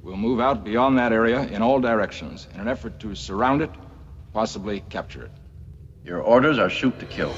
We'll move out beyond that area in all directions in an effort to surround it, possibly capture it. Your orders are shoot to kill.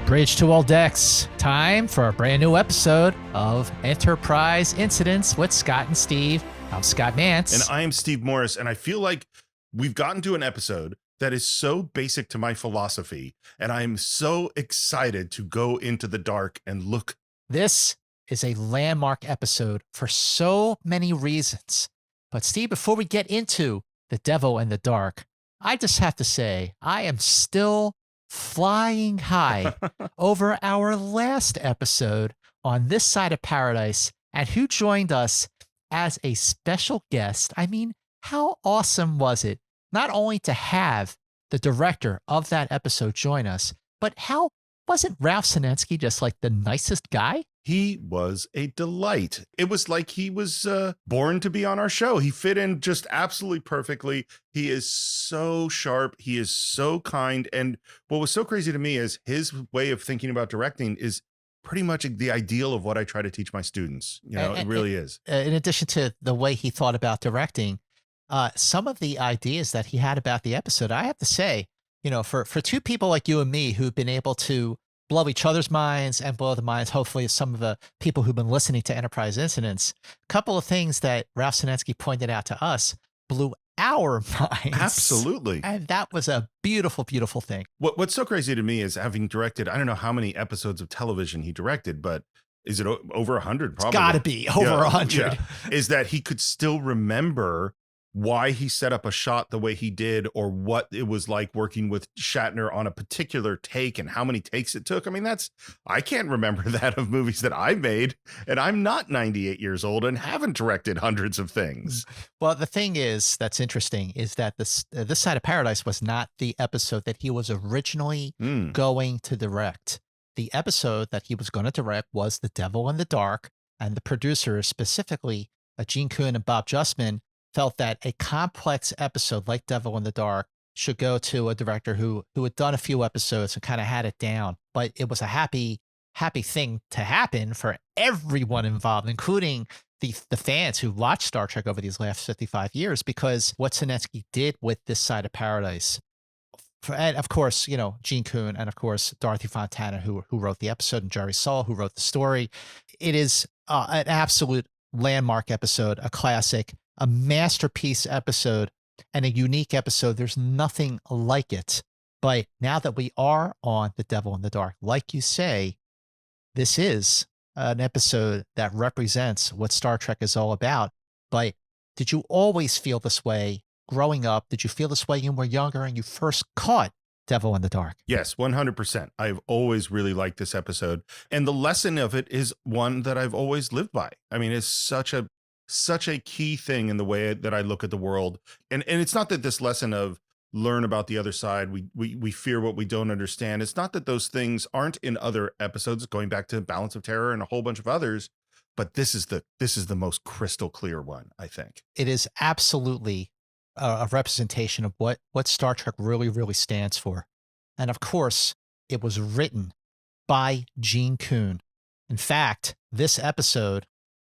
Bridge to all decks. Time for a brand new episode of Enterprise Incidents with Scott and Steve. I'm Scott Mance. And I am Steve Morris, and I feel like we've gotten to an episode that is so basic to my philosophy, and I am so excited to go into the dark and look. This is a landmark episode for so many reasons. But Steve, before we get into the devil in the dark, I just have to say, I am still flying high over our last episode on this side of paradise and who joined us as a special guest. I mean, how awesome was it not only to have the director of that episode join us, but how wasn't Ralph Sinensky just like the nicest guy? He was a delight. It was like he was born to be on our show. He fit in just absolutely perfectly. He is so sharp. He is so kind. And what was so crazy to me is his way of thinking about directing is pretty much the ideal of what I try to teach my students. You know, it really is. In addition to the way he thought about directing, some of the ideas that he had about the episode, I have to say, you know, for two people like you and me who've been able to blow each other's minds and blow the minds, hopefully, of some of the people who've been listening to Enterprise Incidents, a couple of things that Ralph Sinensky pointed out to us blew our minds. Absolutely. And that was a beautiful, beautiful thing. What's so crazy to me is having directed, I don't know how many episodes of television he directed, but is it over 100? Probably. It's got to be over 100. Yeah. Is that he could still remember why he set up a shot the way he did, or what it was like working with Shatner on a particular take and how many takes it took. I mean, I can't remember that of movies that I made, and I'm not 98 years old and haven't directed hundreds of things. Well, the thing is, that's interesting, is that this Side of Paradise was not the episode that he was originally going to direct. The episode that he was going to direct was The Devil in the Dark, and the producers, specifically Gene Coon and Bob Justman, felt that a complex episode like Devil in the Dark should go to a director who had done a few episodes and kind of had it down. But it was a happy thing to happen for everyone involved, including the fans who watched Star Trek over these last 55 years, because what Sinensky did with this Side of Paradise, and of course, you know, Gene Coon, and of course, Dorothy Fontana, who wrote the episode, and Jerry Saul, who wrote the story. It is an absolute landmark episode, a classic, a masterpiece episode, and a unique episode. There's nothing like it. But now that we are on The Devil in the Dark, like you say, this is an episode that represents what Star Trek is all about. But did you always feel this way growing up? Did you feel this way when you were younger and you first caught Devil in the Dark? Yes, 100%. I've always really liked this episode. And the lesson of it is one that I've always lived by. I mean, it's such a key thing in the way that I look at the world. And it's not that this lesson of learn about the other side, we fear what we don't understand. It's not that those things aren't in other episodes, going back to Balance of Terror and a whole bunch of others, but this is the most crystal clear one, I think. It is absolutely a representation of what Star Trek really, really stands for. And of course, it was written by Gene Coon. In fact, this episode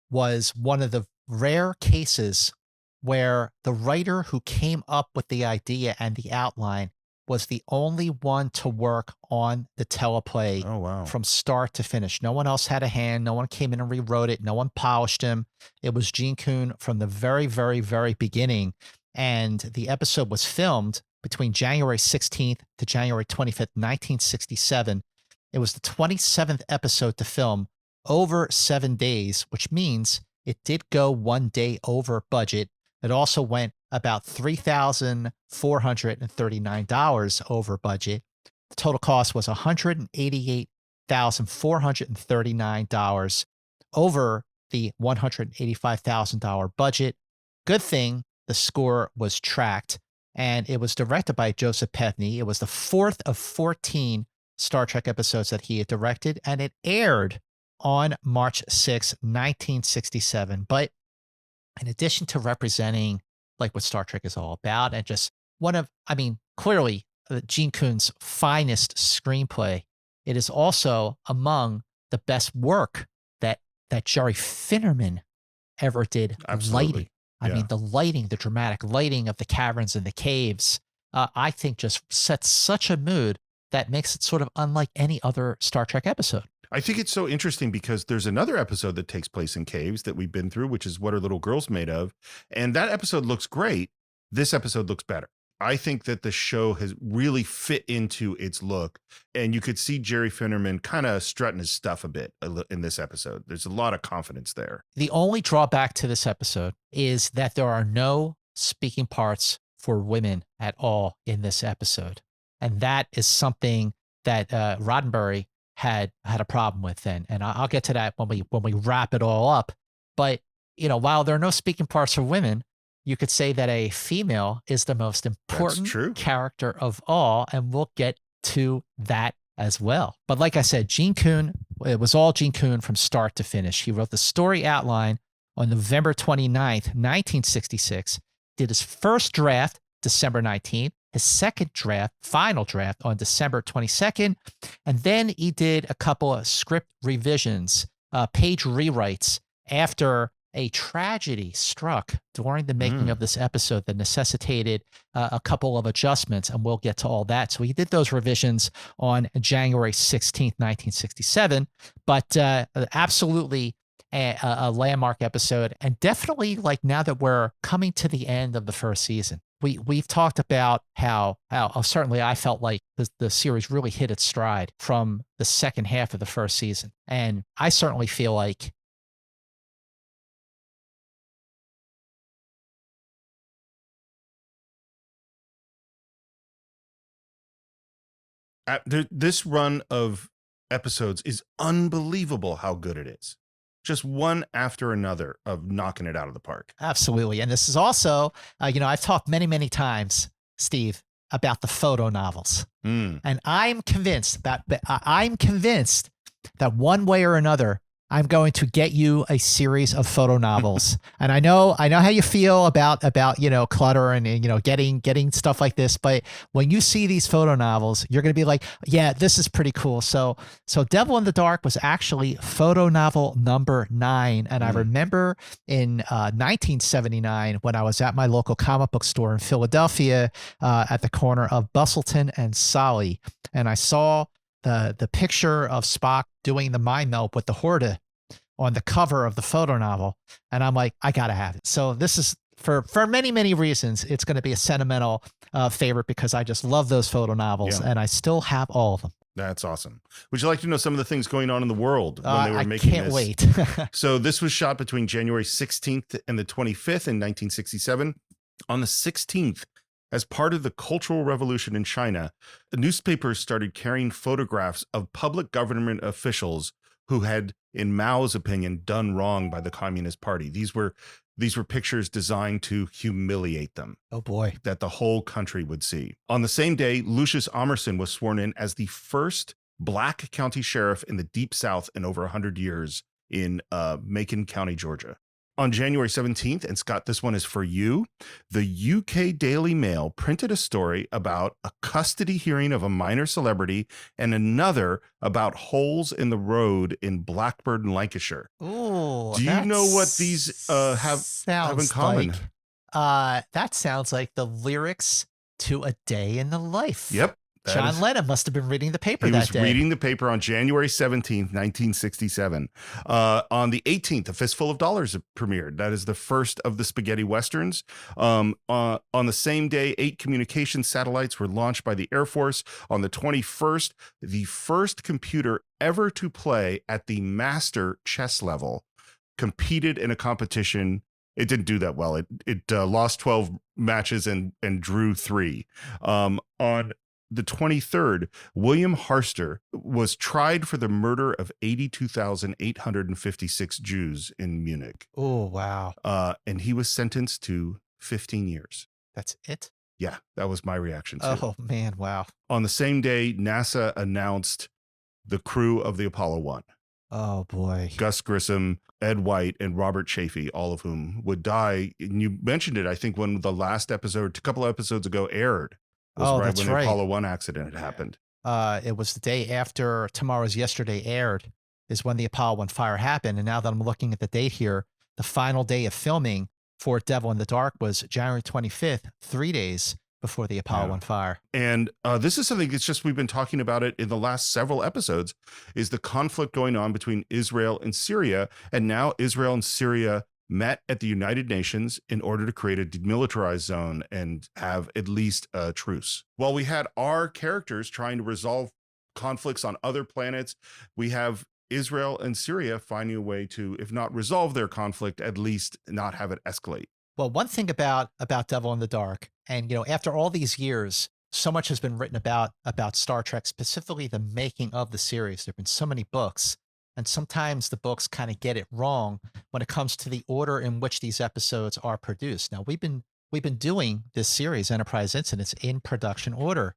was one of the rare cases where the writer who came up with the idea and the outline was the only one to work on the teleplay from start to finish. No one else had a hand. No one came in and rewrote it. No one polished him. It was Gene Coon from the very, very, very beginning. And the episode was filmed between January 16th to January 25th, 1967. It was the 27th episode to film, over 7 days, which means it did go 1 day over budget. It also went about $3,439 over budget. The total cost was $188,439 over the $185,000 budget. Good thing the score was tracked, and it was directed by Joseph Pevney. It was the fourth of 14 Star Trek episodes that he had directed, and it aired on March 6, 1967. But in addition to representing like what Star Trek is all about, and just clearly Gene Coon's finest screenplay, it is also among the best work that that Jerry Finnerman ever did. Absolutely. Lighting. I mean, the lighting, the dramatic lighting of the caverns and the caves, I think just sets such a mood that makes it sort of unlike any other Star Trek episode. I think it's so interesting because there's another episode that takes place in caves that we've been through, which is What Are Little Girls Made Of? And that episode looks great. This episode looks better. I think that the show has really fit into its look, and you could see Jerry Finnerman kind of strutting his stuff a bit in this episode. There's a lot of confidence there. The only drawback to this episode is that there are no speaking parts for women at all in this episode. And that is something that Roddenberry had a problem with, and I'll get to that when we wrap it all up. But while there are no speaking parts for women, you could say that a female is the most important character of all, and we'll get to that as well. But like I said, Gene Coon, it was all Gene Coon from start to finish. He wrote the story outline on November 29th, 1966, did his first draft December 19th, his second draft, final draft, on December 22nd. And then he did a couple of script revisions, page rewrites after a tragedy struck during the making of this episode that necessitated a couple of adjustments, and we'll get to all that. So he did those revisions on January 16th, 1967, but absolutely a landmark episode, and definitely, like, now that we're coming to the end of the first season, we've talked about how certainly I felt like the series really hit its stride from the second half of the first season. And I certainly feel like this run of episodes is unbelievable how good it is. Just one after another of knocking it out of the park. Absolutely. And this is also, I've talked many, many times, Steve, about the photo novels. And I'm convinced that one way or another, I'm going to get you a series of photo novels. And I know how you feel about clutter and getting stuff like this, but when you see these photo novels, you're going to be like, yeah, this is pretty cool. So Devil in the Dark was actually photo novel number 9, and I remember in 1979 when I was at my local comic book store in Philadelphia, at the corner of Bustleton and Solly, and I saw the picture of Spock doing the mind meld with the Horta on the cover of the photo novel. And I'm like, I got to have it. So this is, for many, many reasons, it's going to be a sentimental favorite because I just love those photo novels, and I still have all of them. That's awesome. Would you like to know some of the things going on in the world when they were making this? I can't wait. So this was shot between January 16th and the 25th in 1967. On the 16th, as part of the Cultural Revolution in China, the newspapers started carrying photographs of public government officials who had, in Mao's opinion, done wrong by the Communist Party. These were pictures designed to humiliate them. Oh boy. That the whole country would see. On the same day, Lucius Amerson was sworn in as the first Black county sheriff in the Deep South in over 100 years in Macon County, Georgia. On January 17th, and Scott, this one is for you, the UK Daily Mail printed a story about a custody hearing of a minor celebrity and another about holes in the road in Blackburn, Lancashire. Ooh, do you know what these have in common? That sounds like the lyrics to A Day in the Life. Yep. John Lennon must have been reading the paper that day. He was reading the paper on January 17th, 1967. On the 18th, A Fistful of Dollars premiered. That is the first of the spaghetti westerns. On the same day, 8 communication satellites were launched by the Air Force. On the 21st, the first computer ever to play at the master chess level competed in a competition. It didn't do that well. It lost 12 matches and drew 3. On the 23rd, William Harster was tried for the murder of 82,856 Jews in Munich. Oh, wow. And he was sentenced to 15 years. That's it? Yeah, that was my reaction. Oh, man, wow. On the same day, NASA announced the crew of the Apollo 1. Oh, boy. Gus Grissom, Ed White, and Robert Chaffee, all of whom would die. And you mentioned it, I think, when the last episode, a couple of episodes ago, aired. That's when the Apollo 1 accident had happened. It was the day after Tomorrow's Yesterday aired. is when the Apollo 1 fire happened. And now that I'm looking at the date here, the final day of filming for Devil in the Dark was January 25th, 3 days before the Apollo 1 fire. And this is something that's just, we've been talking about it in the last several episodes, is the conflict going on between Israel and Syria. And now Israel and Syria met at the United Nations in order to create a demilitarized zone and have at least a truce. While we had our characters trying to resolve conflicts on other planets, we have Israel and Syria finding a way to, if not resolve their conflict, at least not have it escalate. Well, one thing about Devil in the Dark, and after all these years, so much has been written about Star Trek, specifically the making of the series. There have been so many books, and sometimes the books kind of get it wrong when it comes to the order in which these episodes are produced. Now, we've been doing this series, Enterprise Incidents, in production order,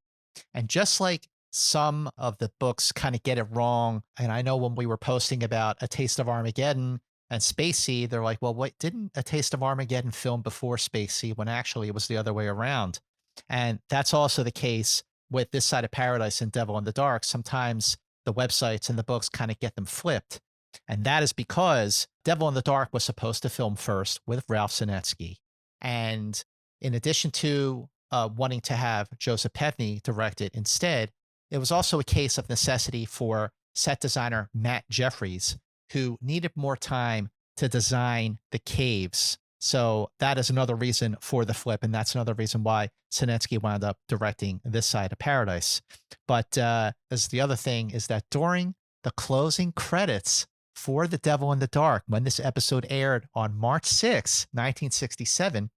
and just like some of the books kind of get it wrong, and I know when we were posting about A Taste of Armageddon and Spacey, they're like, well, wait, didn't A Taste of Armageddon film before Spacey, when actually it was the other way around? And that's also the case with This Side of Paradise and Devil in the Dark. Sometimes the websites and the books kind of get them flipped. And that is because Devil in the Dark was supposed to film first with Ralph Sinetsky. And in addition to wanting to have Joseph Pevney direct it instead, it was also a case of necessity for set designer Matt Jeffries, who needed more time to design the caves. So that is another reason for the flip, and that's another reason why Sinetsky wound up directing This Side of Paradise. But as the other thing is that during the closing credits for The Devil in the Dark, when this episode aired on March 6, 1967,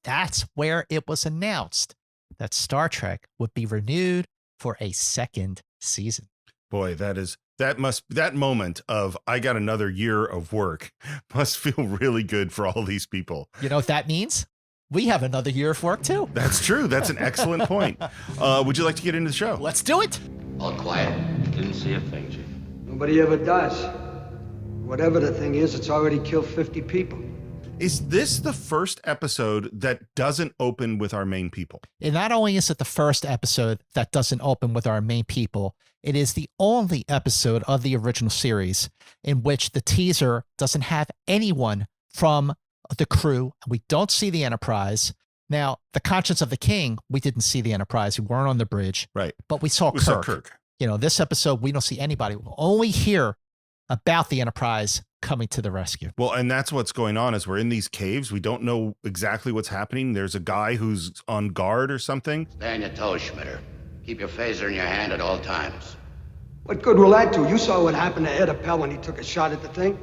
that's where it was announced that Star Trek would be renewed for a second season. Boy, that moment of I got another year of work must feel really good for all these people. You know what that means? We have another year of work too. That's true. That's an excellent point. Would you like to get into the show? Let's do it. All quiet. Didn't see a thing, Chief. Nobody ever does. Whatever the thing is, it's already killed 50 people. Is this the first episode that doesn't open with our main people? And not only is it the first episode that doesn't open with our main people, it is the only episode of the original series in which the teaser doesn't have anyone from the crew. We don't see the Enterprise. Now, The Conscience of the King, we didn't see the Enterprise. We weren't on the bridge. Right. But we saw Kirk. This episode, we don't see anybody. We'll only hear about the Enterprise coming to the rescue. Well, and that's what's going on is we're in these caves. We don't know exactly what's happening. There's a guy who's on guard or something. Stay on your toes, Schmitter. Keep your phaser in your hand at all times. What good will that do? You saw what happened to Ed Appel when he took a shot at the thing.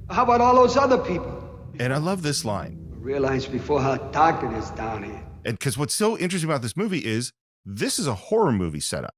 How about all those other people? And I love this line. I realized before how dark it is down here. And because what's so interesting about this movie is this is a horror movie setup.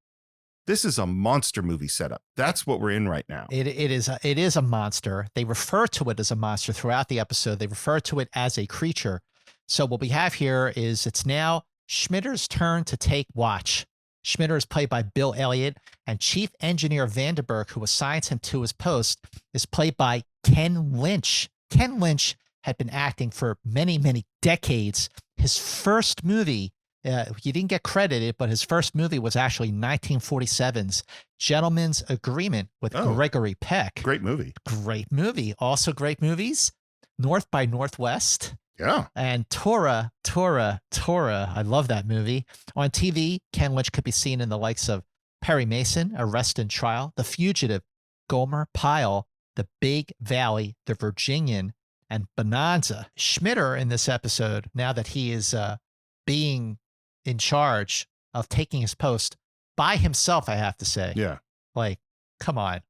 This is a monster movie setup. That's what we're in right now. It is a monster. They refer to it as a monster throughout the episode. They refer to it as a creature. So what we have here is it's now Schmitter's turn to take watch. Schmitter is played by Bill Elliott, and Chief Engineer Vandenberg, who assigns him to his post, is played by Ken Lynch. Ken Lynch had been acting for many, many decades. His first movie, he didn't get credited, but his first movie was actually 1947's Gentleman's Agreement with Gregory Peck. Great movie. Great movie. Also great movies, North by Northwest. Yeah. And Tora. I love that movie. On TV, Ken Lynch could be seen in the likes of Perry Mason, Arrest and Trial, The Fugitive, Gomer Pyle, The Big Valley, The Virginian, and Bonanza. Schmitter in this episode, now that he is being in charge of taking his post by himself, I have to say. Yeah. Like, come on.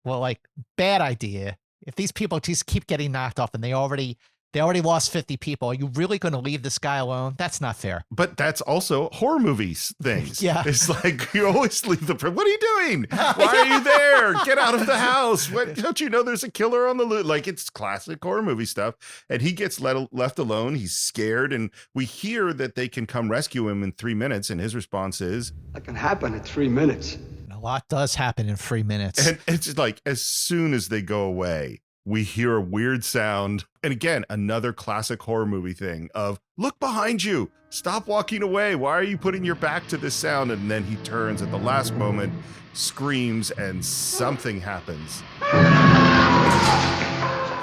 Well, like, bad idea. If these people just keep getting knocked off and they already lost 50 people, are you really going to leave this guy alone? That's not fair. But that's also horror movies things. Yeah. It's like you always leave what are you doing? Why are you there? Get out of the house. What, don't you know there's a killer on the loose? Like, it's classic horror movie stuff. And he gets left alone. He's scared. And we hear that they can come rescue him in 3 minutes. And his response is, That can happen in 3 minutes. A lot does happen in 3 minutes. and it's just like, as soon as they go away, we hear a weird sound. And again, another classic horror movie thing of, look behind you, stop walking away. Why are you putting your back to this sound? And then he turns at the last moment, screams, and something happens.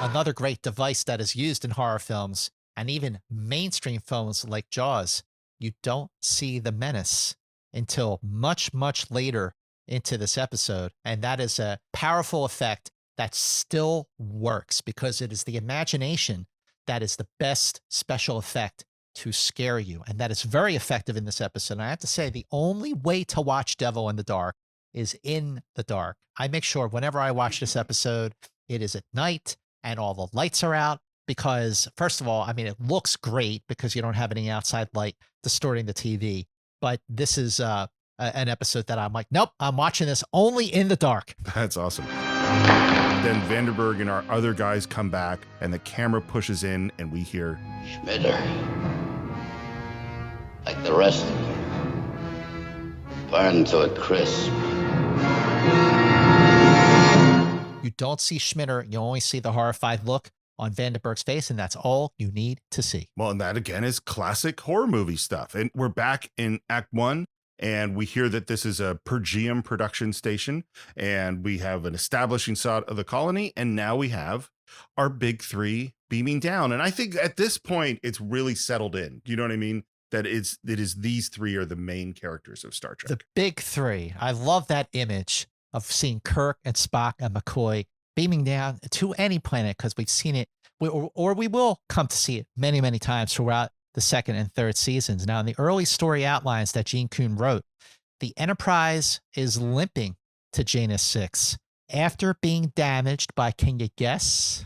Another great device that is used in horror films and even mainstream films like Jaws. You don't see the menace until much, much later into this episode. And that is a powerful effect that still works because it is the imagination that is the best special effect to scare you. And that is very effective in this episode. And I have to say, the only way to watch Devil in the Dark is in the dark. I make sure whenever I watch this episode, it is at night and all the lights are out because, first of all, I mean, it looks great because you don't have any outside light distorting the TV. But this is an episode that I'm like, nope, I'm watching this only in the dark. That's awesome. Then Vanderberg and our other guys come back and the camera pushes in and we hear Schmitter, like the rest of them, burned to a crisp. You don't see Schmitter. You only see the horrified look on Vanderberg's face, and that's all you need to see. Well, and that again is classic horror movie stuff. And we're back in Act 1. And we hear that this is a per diem production station, and we have an establishing shot of the colony, and now we have our big three beaming down. And I think at this point, it's really settled in. You know what I mean? That it is these three are the main characters of Star Trek. The big three. I love that image of seeing Kirk and Spock and McCoy beaming down to any planet because we've seen it, or we will come to see it many, many times throughout the second and third seasons. Now, in the early story outlines that Gene Coon wrote, the Enterprise is limping to Janus VI after being damaged by, can you guess?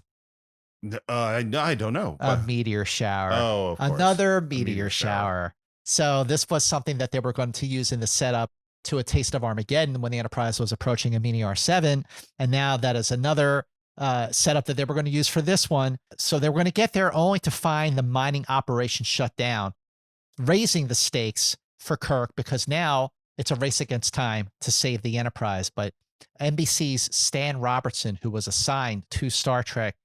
I don't know. A meteor shower. Oh, of course. Another meteor shower. So this was something that they were going to use in the setup to A Taste of Armageddon when the Enterprise was approaching a Meteor 7. And now that is another setup that they were going to use for this one. So they were going to get there only to find the mining operation shut down, raising the stakes for Kirk because now it's a race against time to save the Enterprise. But NBC's Stan Robertson, who was assigned to Star Trek,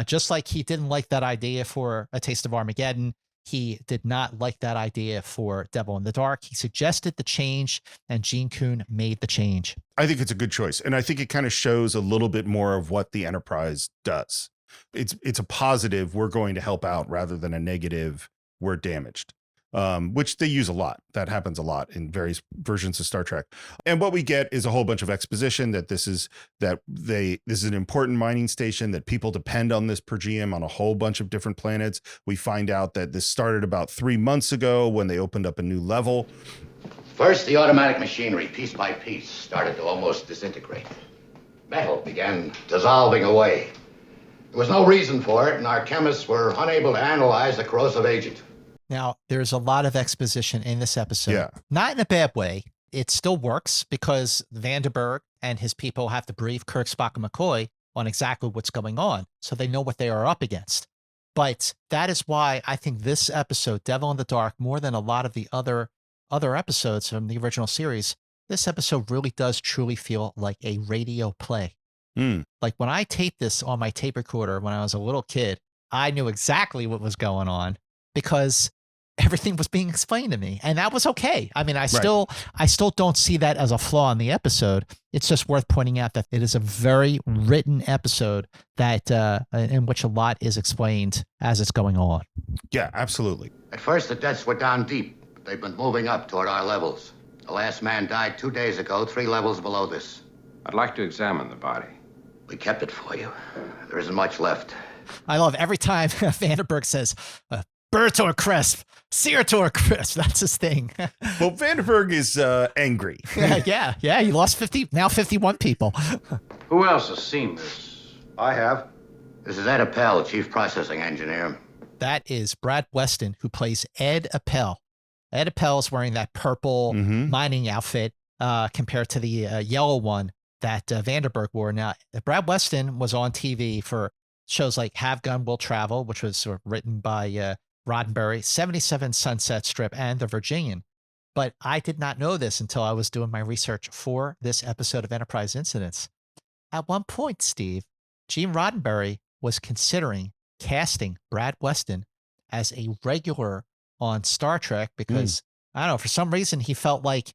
just like he didn't like that idea for A Taste of Armageddon, he did not like that idea for Devil in the Dark. He suggested the change, and Gene Coon made the change. I think it's a good choice. And I think it kind of shows a little bit more of what the Enterprise does. It's a positive, we're going to help out, rather than a negative, we're damaged. Which they use a lot. That happens a lot in various versions of Star Trek. And what we get is a whole bunch of exposition that this is an important mining station, that people depend on this per diem on a whole bunch of different planets. We find out that this started about 3 months ago when they opened up a new level. First, the automatic machinery, piece by piece, started to almost disintegrate. Metal began dissolving away. There was no reason for it, and our chemists were unable to analyze the corrosive agent. Now, there's a lot of exposition in this episode. Yeah. Not in a bad way. It still works because Vanderberg and his people have to brief Kirk, Spock, and McCoy on exactly what's going on, so they know what they are up against. But that is why I think this episode, Devil in the Dark, more than a lot of the other episodes from the original series, this episode really does truly feel like a radio play. Like when I taped this on my tape recorder when I was a little kid, I knew exactly what was going on because everything was being explained to me, and that was okay. I mean, I still don't see that as a flaw in the episode. It's just worth pointing out that it is a very written episode that in which a lot is explained as it's going on. Yeah, absolutely. At first, the deaths were down deep. They've been moving up toward our levels. The last man died 2 days ago, 3 levels below this. I'd like to examine the body. We kept it for you. There isn't much left. I love every time Vanderberg says, burr to a crisp, sear to a crisp. That's his thing. Well, Vanderberg is angry. yeah. He lost 51 people. Who else has seen this? I have. This is Ed Appel, Chief Processing Engineer. That is Brad Weston, who plays Ed Appel. Ed Appel is wearing that purple mining outfit compared to the yellow one that Vanderberg wore. Now, Brad Weston was on TV for shows like Have Gun Will Travel, which was written by Roddenberry, 77 Sunset Strip, and The Virginian. But I did not know this until I was doing my research for this episode of Enterprise Incidents. At one point, Steve, Gene Roddenberry was considering casting Brad Weston as a regular on Star Trek because, I don't know, for some reason he felt like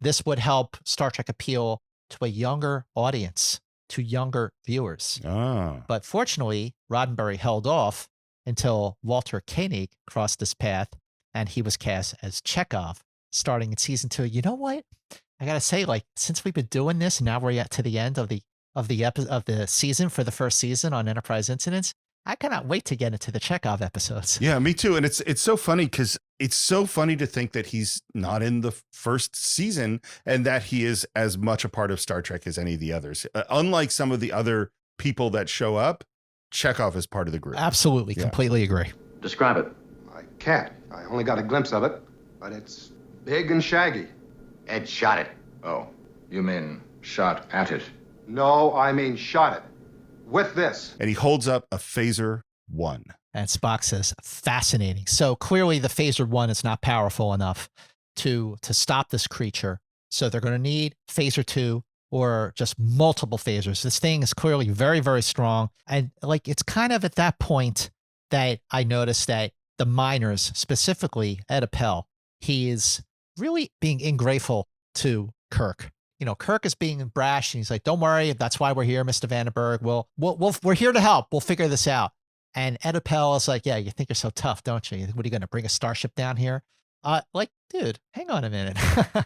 this would help Star Trek appeal to a younger audience, to younger viewers. But fortunately, Roddenberry held off until Walter Koenig crossed this path and he was cast as Chekhov starting in season 2. You know what? I got to say, like, since we've been doing this and now we're at to the end of the season for the first season on Enterprise Incidents, I cannot wait to get into the Chekhov episodes. Yeah, me too. And it's so funny because it's so funny to think that he's not in the first season and that he is as much a part of Star Trek as any of the others. Unlike some of the other people that show up, Chekhov is part of the group. Absolutely. Completely agree. Describe it. I can't. I only got a glimpse of it, but it's big and shaggy. Ed shot it. Oh, you mean shot at it? No, I mean shot it. With this. And he holds up a Phaser 1. And Spock says, fascinating. So clearly the Phaser 1 is not powerful enough to stop this creature. So they're going to need Phaser 2 or just multiple phasers. This thing is clearly very, very strong. And like, it's kind of at that point that I noticed that the miners, specifically Ed Appel, he is really being ingrateful to Kirk. You know, Kirk is being brash and he's like, don't worry. That's why we're here, Mr. Vandenberg. We're here to help. We'll figure this out. And Ed Appel is like, yeah, you think you're so tough, don't you? What are you going to bring a starship down here? Like, dude, hang on a minute.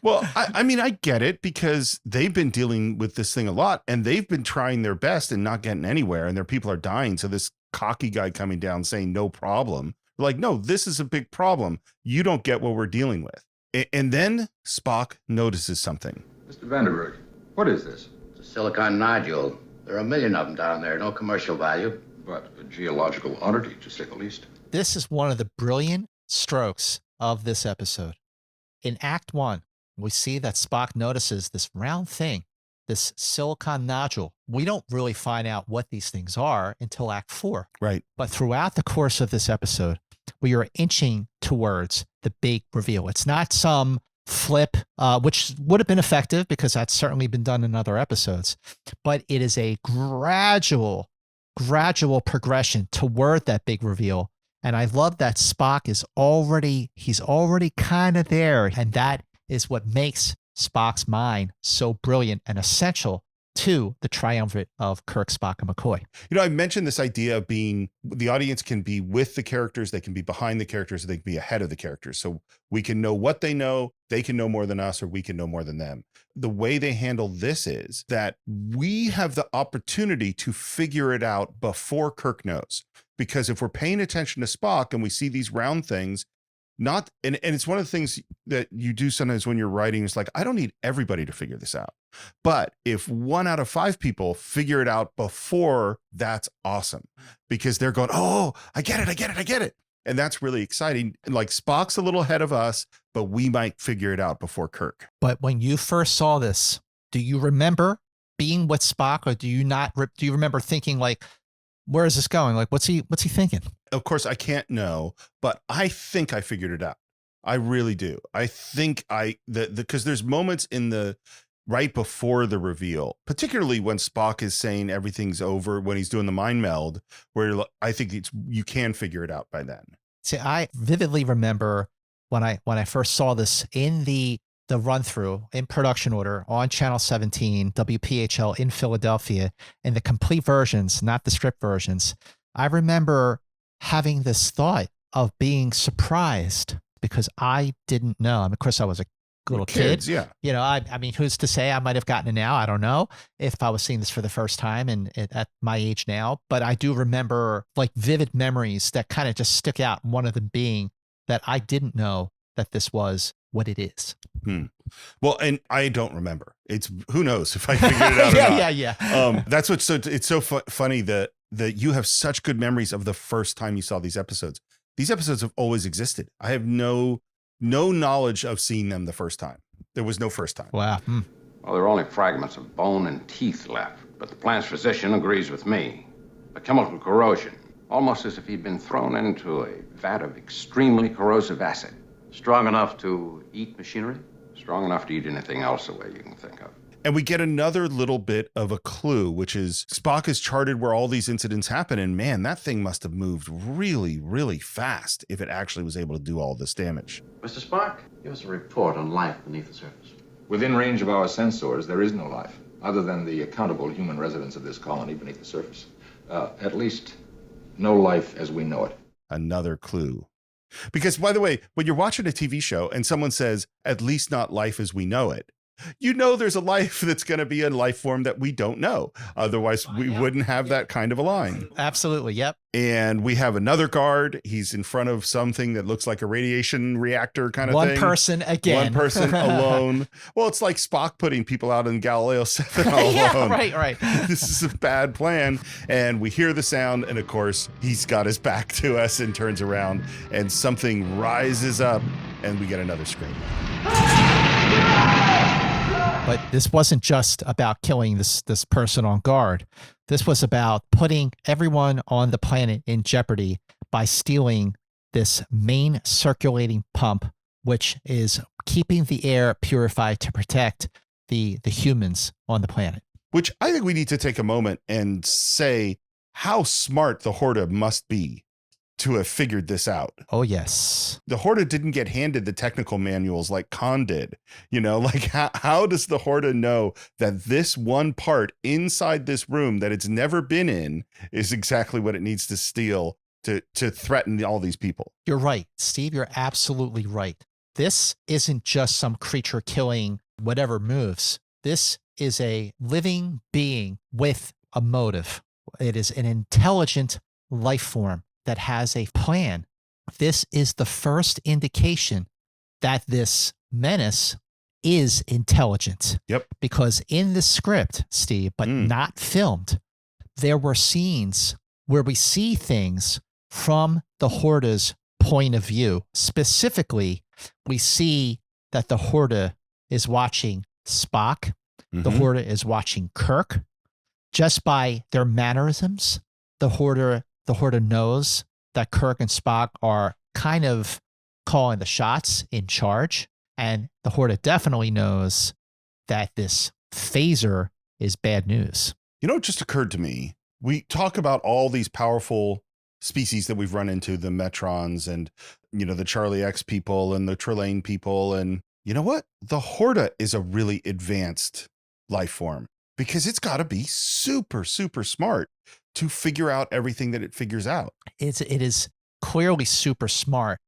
Well, I mean, I get it because they've been dealing with this thing a lot and they've been trying their best and not getting anywhere and their people are dying. So this cocky guy coming down saying no problem. Like, no, this is a big problem. You don't get what we're dealing with. And then Spock notices something. Mr. Vandenberg, what is this? It's a silicon nodule. There are a million of them down there. No commercial value. But a geological oddity, to say the least. This is one of the brilliant strokes of this episode. In Act 1, we see that Spock notices this round thing, this silicon nodule. We don't really find out what these things are until Act 4. Right. But throughout the course of this episode, we are inching towards the big reveal. It's not some flip, which would have been effective because that's certainly been done in other episodes, but it is a gradual progression toward that big reveal. And I love that Spock is already kind of there. And that is what makes Spock's mind so brilliant and essential to the triumvirate of Kirk, Spock, and McCoy. You know, I mentioned this idea of being, the audience can be with the characters, they can be behind the characters, they can be ahead of the characters. So we can know what they know, they can know more than us, or we can know more than them. The way they handle this is that we have the opportunity to figure it out before Kirk knows. Because if we're paying attention to Spock and we see these round things, and it's one of the things that you do sometimes when you're writing is like, I don't need everybody to figure this out. But if 1 out of 5 people figure it out before, that's awesome because they're going, oh, I get it. And that's really exciting. Like Spock's a little ahead of us, but we might figure it out before Kirk. But when you first saw this, do you remember being with Spock or do you remember thinking like, where is this going? Like, what's he thinking? Of course, I can't know, but I think I figured it out. I really do. I think because there's moments right before the reveal, particularly when Spock is saying everything's over, when he's doing the mind meld, where I think you can figure it out by then. See, I vividly remember when I first saw this in the run through in production order on Channel 17, WPHL in Philadelphia, in the complete versions, not the script versions. I remember having this thought of being surprised because I didn't know. I mean, of course, I was a little kid. Yeah. You know, I mean, who's to say I might have gotten it now? I don't know if I was seeing this for the first time and at my age now. But I do remember like vivid memories that kind of just stick out. One of them being that I didn't know that this was what it is. Well, and I don't remember. It's who knows if I figured it out or not. Yeah. That's what's it's so funny that you have such good memories of the first time you saw these episodes. These episodes have always existed. I have no knowledge of seeing them the first time. There was no first time. Wow. Well, there are only fragments of bone and teeth left, but the plant's physician agrees with me. A chemical corrosion, almost as if he'd been thrown into a vat of extremely corrosive acid. Strong enough to eat machinery? Strong enough to eat anything else away you can think of. And we get another little bit of a clue, which is Spock has charted where all these incidents happen. And man, that thing must have moved really, really fast if it actually was able to do all this damage. Mr. Spock, give us a report on life beneath the surface. Within range of our sensors, there is no life, other than the accountable human residents of this colony beneath the surface. At least, no life as we know it. Another clue. Because, by the way, when you're watching a TV show and someone says, at least not life as we know it, you know there's a life that's going to be a life form that we don't know. Otherwise, we wouldn't have that kind of a line. Absolutely. Yep. And we have another guard. He's in front of something that looks like a radiation reactor kind of thing. One person again. One person alone. Well, it's like Spock putting people out in Galileo 7 all Yeah, alone. right. This is a bad plan. And we hear the sound. And of course, he's got his back to us and turns around and something rises up and we get another scream. But this wasn't just about killing this person on guard. This was about putting everyone on the planet in jeopardy by stealing this main circulating pump, which is keeping the air purified to protect the humans on the planet. Which I think we need to take a moment and say how smart the Horta must be to have figured this out. Oh, yes. The Horta didn't get handed the technical manuals like Khan did. You know, like how does the Horta know that this one part inside this room that it's never been in is exactly what it needs to steal to threaten all these people? You're right, Steve. You're absolutely right. This isn't just some creature killing whatever moves. This is a living being with a motive. It is an intelligent life form that has a plan. This is the first indication that this menace is intelligent. Yep. Because in the script, Steve, but not filmed, there were scenes where we see things from the Horta's point of view. Specifically, we see that the Horta is watching Spock. The Horta is watching Kirk. Just by their mannerisms, the Horta knows that Kirk and Spock are kind of calling the shots, in charge. And the Horta definitely knows that this phaser is bad news. You know, it just occurred to me. We talk about all these powerful species that we've run into, the Metrons and, you know, the Charlie X people and the Trelane people. And you know what? The Horta is a really advanced life form because it's got to be super, super smart to figure out everything that it figures out. It is clearly super smart.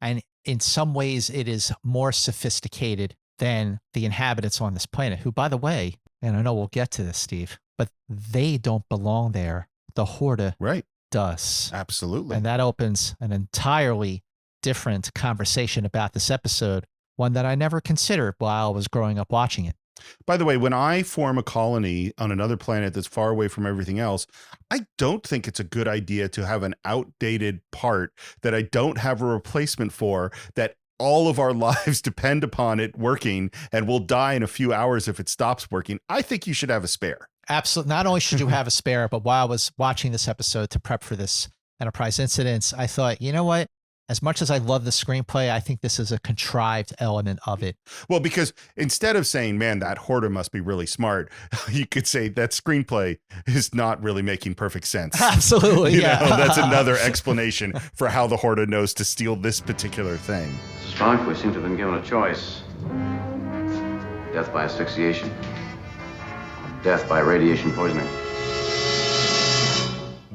And in some ways, it is more sophisticated than the inhabitants on this planet, who, by the way, and I know we'll get to this, Steve, but they don't belong there. The Horta does. Absolutely. And that opens an entirely different conversation about this episode, one that I never considered while I was growing up watching it. By the way, when I form a colony on another planet that's far away from everything else, I don't think it's a good idea to have an outdated part that I don't have a replacement for, that all of our lives depend upon it working and we'll die in a few hours if it stops working. I think you should have a spare. Absolutely. Not only should you have a spare, but while I was watching this episode to prep for this Enterprise incidents, I thought, you know what? As much as I love the screenplay, I think this is a contrived element of it. Well, because instead of saying, man, that Horta must be really smart, you could say that screenplay is not really making perfect sense. Absolutely, You know, that's another explanation for how the Horta knows to steal this particular thing. Spock, we seem to have been given a choice. Death by asphyxiation. Or death by radiation poisoning.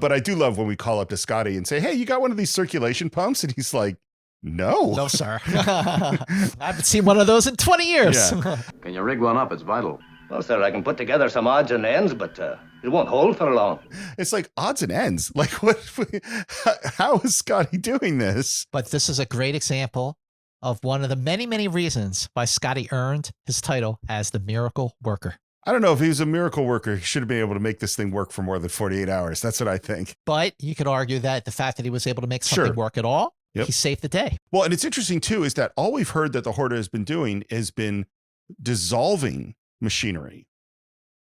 But I do love when we call up to Scotty and say, hey, you got one of these circulation pumps? And he's like, no. No, sir. I haven't seen one of those in 20 years. Yeah. Can you rig one up? It's vital. Well, sir, I can put together some odds and ends, but it won't hold for long. It's like odds and ends. Like, how is Scotty doing this? But this is a great example of one of the many, many reasons why Scotty earned his title as the miracle worker. I don't know if he was a miracle worker. He should have been able to make this thing work for more than 48 hours. That's what I think. But you could argue that the fact that he was able to make something work at all, he saved the day. Well, and it's interesting, too, is that all we've heard that the Horta has been doing has been dissolving machinery.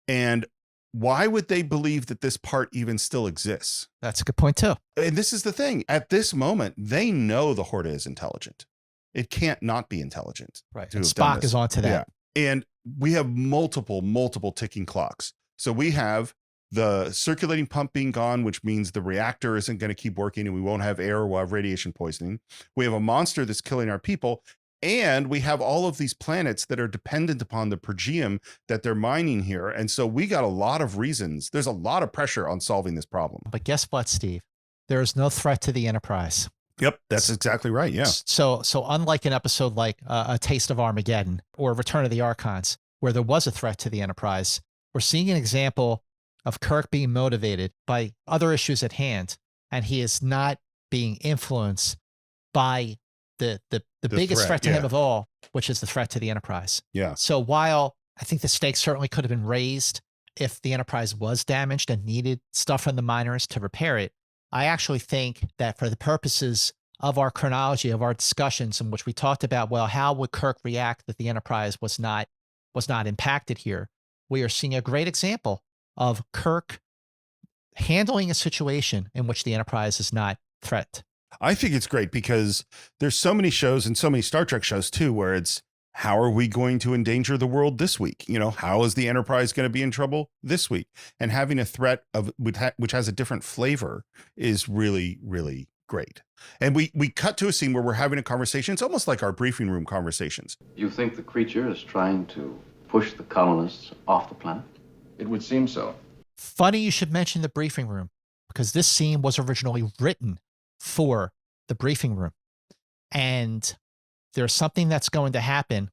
And why would they believe that this part even still exists? That's a good point, too. And this is the thing. At this moment, they know the Horta is intelligent. It can't not be intelligent. Right. And Spock is onto that. Yeah. And we have multiple ticking clocks. So we have the circulating pump being gone, which means the reactor isn't going to keep working and we won't have air, we'll have radiation poisoning. We have a monster that's killing our people. And we have all of these planets that are dependent upon the Pergeum that they're mining here. And so we got a lot of reasons. There's a lot of pressure on solving this problem. But guess what, Steve? There is no threat to the Enterprise. Yep, that's exactly right. Yeah. So unlike an episode like A Taste of Armageddon or Return of the Archons, where there was a threat to the Enterprise, we're seeing an example of Kirk being motivated by other issues at hand, and he is not being influenced by the biggest threat to him of all, which is the threat to the Enterprise. Yeah. So while I think the stakes certainly could have been raised if the Enterprise was damaged and needed stuff from the miners to repair it, I actually think that for the purposes of our chronology, of our discussions in which we talked about, well, how would Kirk react that the Enterprise was not impacted here? We are seeing a great example of Kirk handling a situation in which the Enterprise is not threat. I think it's great because there's so many shows and so many Star Trek shows too, where it's, how are we going to endanger the world this week? You know, how is the Enterprise going to be in trouble this week? And having a threat of which has a different flavor is really, really great. And we cut to a scene where we're having a conversation. It's almost like our briefing room conversations. You think the creature is trying to push the colonists off the planet? It would seem so. Funny you should mention the briefing room, because this scene was originally written for the briefing room. And there's something that's going to happen,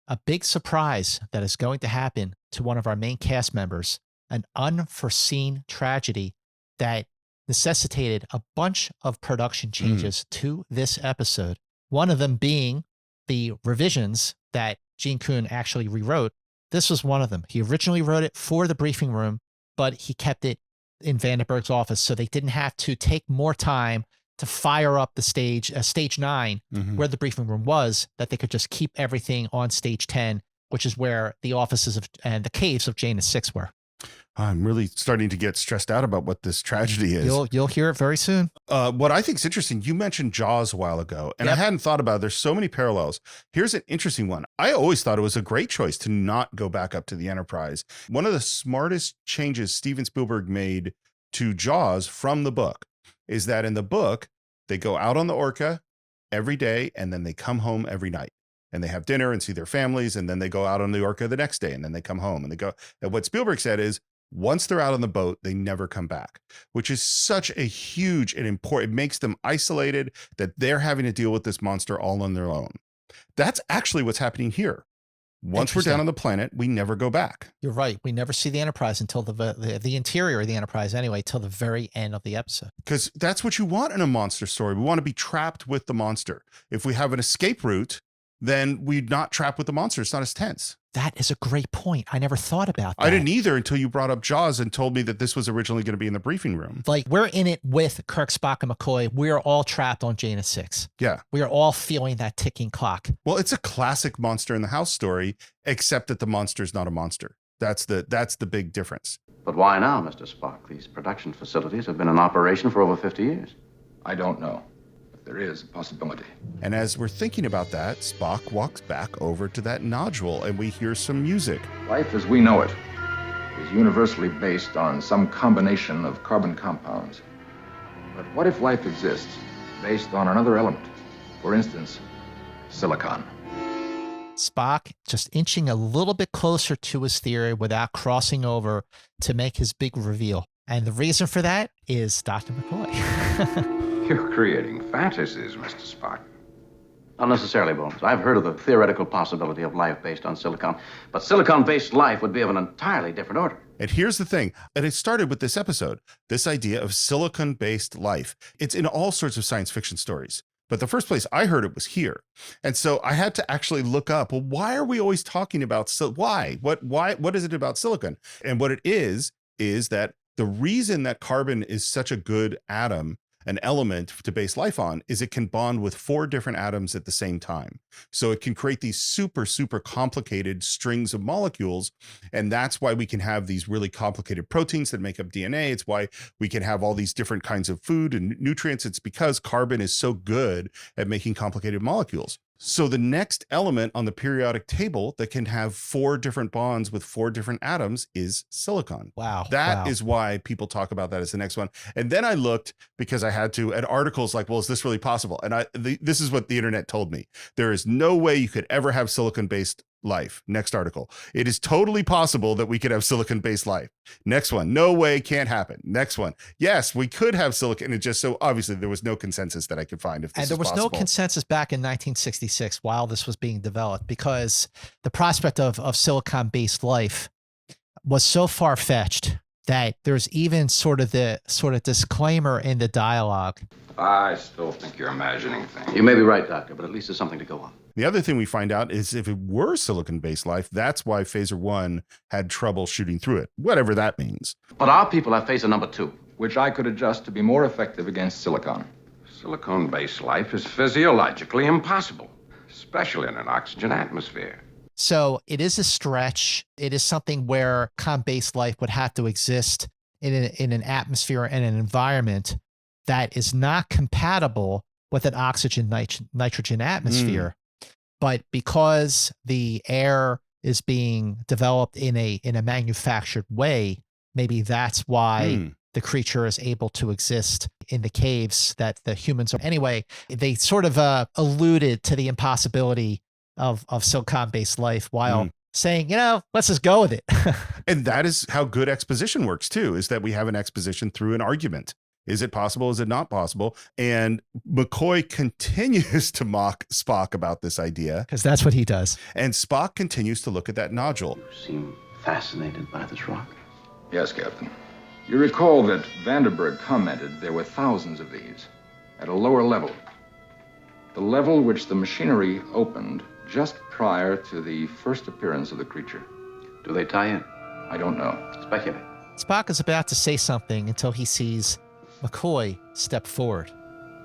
a big surprise that is going to happen to one of our main cast members, an unforeseen tragedy that necessitated a bunch of production changes to this episode. One of them being the revisions that Gene Coon actually rewrote. This was one of them. He originally wrote it for the briefing room, but he kept it in Vandenberg's office so they didn't have to take more time to fire up the stage 9, where the briefing room was, that they could just keep everything on stage 10, which is where the offices and the caves of Janus VI were. I'm really starting to get stressed out about what this tragedy is. You'll hear it very soon. What I think is interesting, you mentioned Jaws a while ago, and I hadn't thought about it. There's so many parallels. Here's an interesting one. I always thought it was a great choice to not go back up to the Enterprise. One of the smartest changes Steven Spielberg made to Jaws from the book is that in the book, they go out on the Orca every day, and then they come home every night. And they have dinner and see their families, and then they go out on the Orca the next day, and then they come home and they go. And what Spielberg said is, once they're out on the boat, they never come back, which is such a huge and important, it makes them isolated, that they're having to deal with this monster all on their own. That's actually what's happening here. Once we're down on the planet, we never go back. You're right. We never see the Enterprise until the interior of the Enterprise anyway, till the very end of the episode. Because that's what you want in a monster story. We want to be trapped with the monster. If we have an escape route, then we're not trapped with the monster. It's not as tense. That is a great point. I never thought about that. I didn't either until you brought up Jaws and told me that this was originally going to be in the briefing room. Like, we're in it with Kirk, Spock, and McCoy. We're all trapped on Janus VI. Yeah. We are all feeling that ticking clock. Well, it's a classic monster in the house story, except that the monster is not a monster. That's the big difference. But why now, Mr. Spock? These production facilities have been in operation for over 50 years. I don't know. There is a possibility. And as we're thinking about that, Spock walks back over to that nodule and we hear some music. Life as we know it is universally based on some combination of carbon compounds. But what if life exists based on another element? For instance, silicon. Spock just inching a little bit closer to his theory without crossing over to make his big reveal. And the reason for that is Dr. McCoy. You're creating fantasies, Mr. Spock. Not necessarily, Bones. I've heard of the theoretical possibility of life based on silicon, but silicon-based life would be of an entirely different order. And here's the thing, and it started with this episode, this idea of silicon-based life. It's in all sorts of science fiction stories. But the first place I heard it was here. And so I had to actually look up, well, why are we always talking about, why? What is it about silicon? And what it is that the reason that carbon is such a good atom, an element to base life on, is it can bond with 4 different atoms at the same time. So it can create these super, super complicated strings of molecules. And that's why we can have these really complicated proteins that make up DNA. It's why we can have all these different kinds of food and nutrients. It's because carbon is so good at making complicated molecules. So the next element on the periodic table that can have 4 different bonds with 4 different atoms is silicon. Wow. That wow. is why people talk about that as the next one. And then I looked, because I had to, at articles like, well, is this really possible? And this is what the internet told me. There is no way you could ever have silicon-based life. Next article. It is totally possible that we could have silicon-based life. Next one. No way, can't happen. Next one. Yes, we could have silicon. It just so obviously there was no consensus that I could find if this And there was possible. no consensus back in 1966 while this was being developed, because the prospect of silicon-based life was so far-fetched that there's even sort of disclaimer in the dialogue. I still think you're imagining things. You may be right, Doctor, but at least there's something to go on. The other thing we find out is if it were silicon-based life, that's why Phaser 1 had trouble shooting through it, whatever that means. But our people have phaser number 2. Which I could adjust to be more effective against silicon. Silicon-based life is physiologically impossible, especially in an oxygen atmosphere. So it is a stretch. It is something where con-based life would have to exist in an atmosphere and an environment that is not compatible with an oxygen nitrogen atmosphere. But because the air is being developed in a manufactured way, maybe that's why the creature is able to exist in the caves that the humans are. Anyway, they sort of alluded to the impossibility of silicon-based life while saying, let's just go with it. And that is how good exposition works too, is that we have an exposition through an argument. Is it possible? Is it not possible? And McCoy continues to mock Spock about this idea. Because that's what he does. And Spock continues to look at that nodule. You seem fascinated by this rock. Yes, Captain. You recall that Vandenberg commented there were thousands of these at a lower level. The level which the machinery opened just prior to the first appearance of the creature. Do they tie in? I don't know. Speculate. Spock is about to say something until he sees McCoy step forward.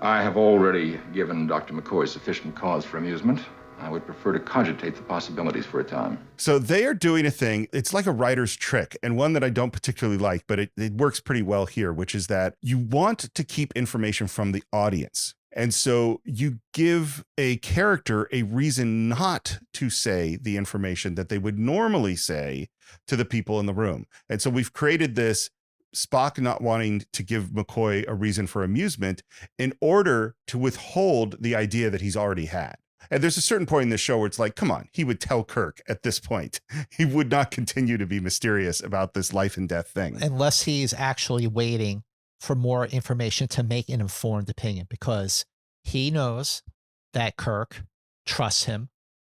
I have already given Dr. McCoy sufficient cause for amusement. I would prefer to cogitate the possibilities for a time. So they are doing a thing. It's like a writer's trick, and one that I don't particularly like, but it works pretty well here, which is that you want to keep information from the audience. And so you give a character a reason not to say the information that they would normally say to the people in the room. And so we've created this Spock not wanting to give McCoy a reason for amusement in order to withhold the idea that he's already had. And there's a certain point in the show where it's like, come on, he would tell Kirk at this point. He would not continue to be mysterious about this life and death thing. Unless he's actually waiting for more information to make an informed opinion, because he knows that Kirk trusts him.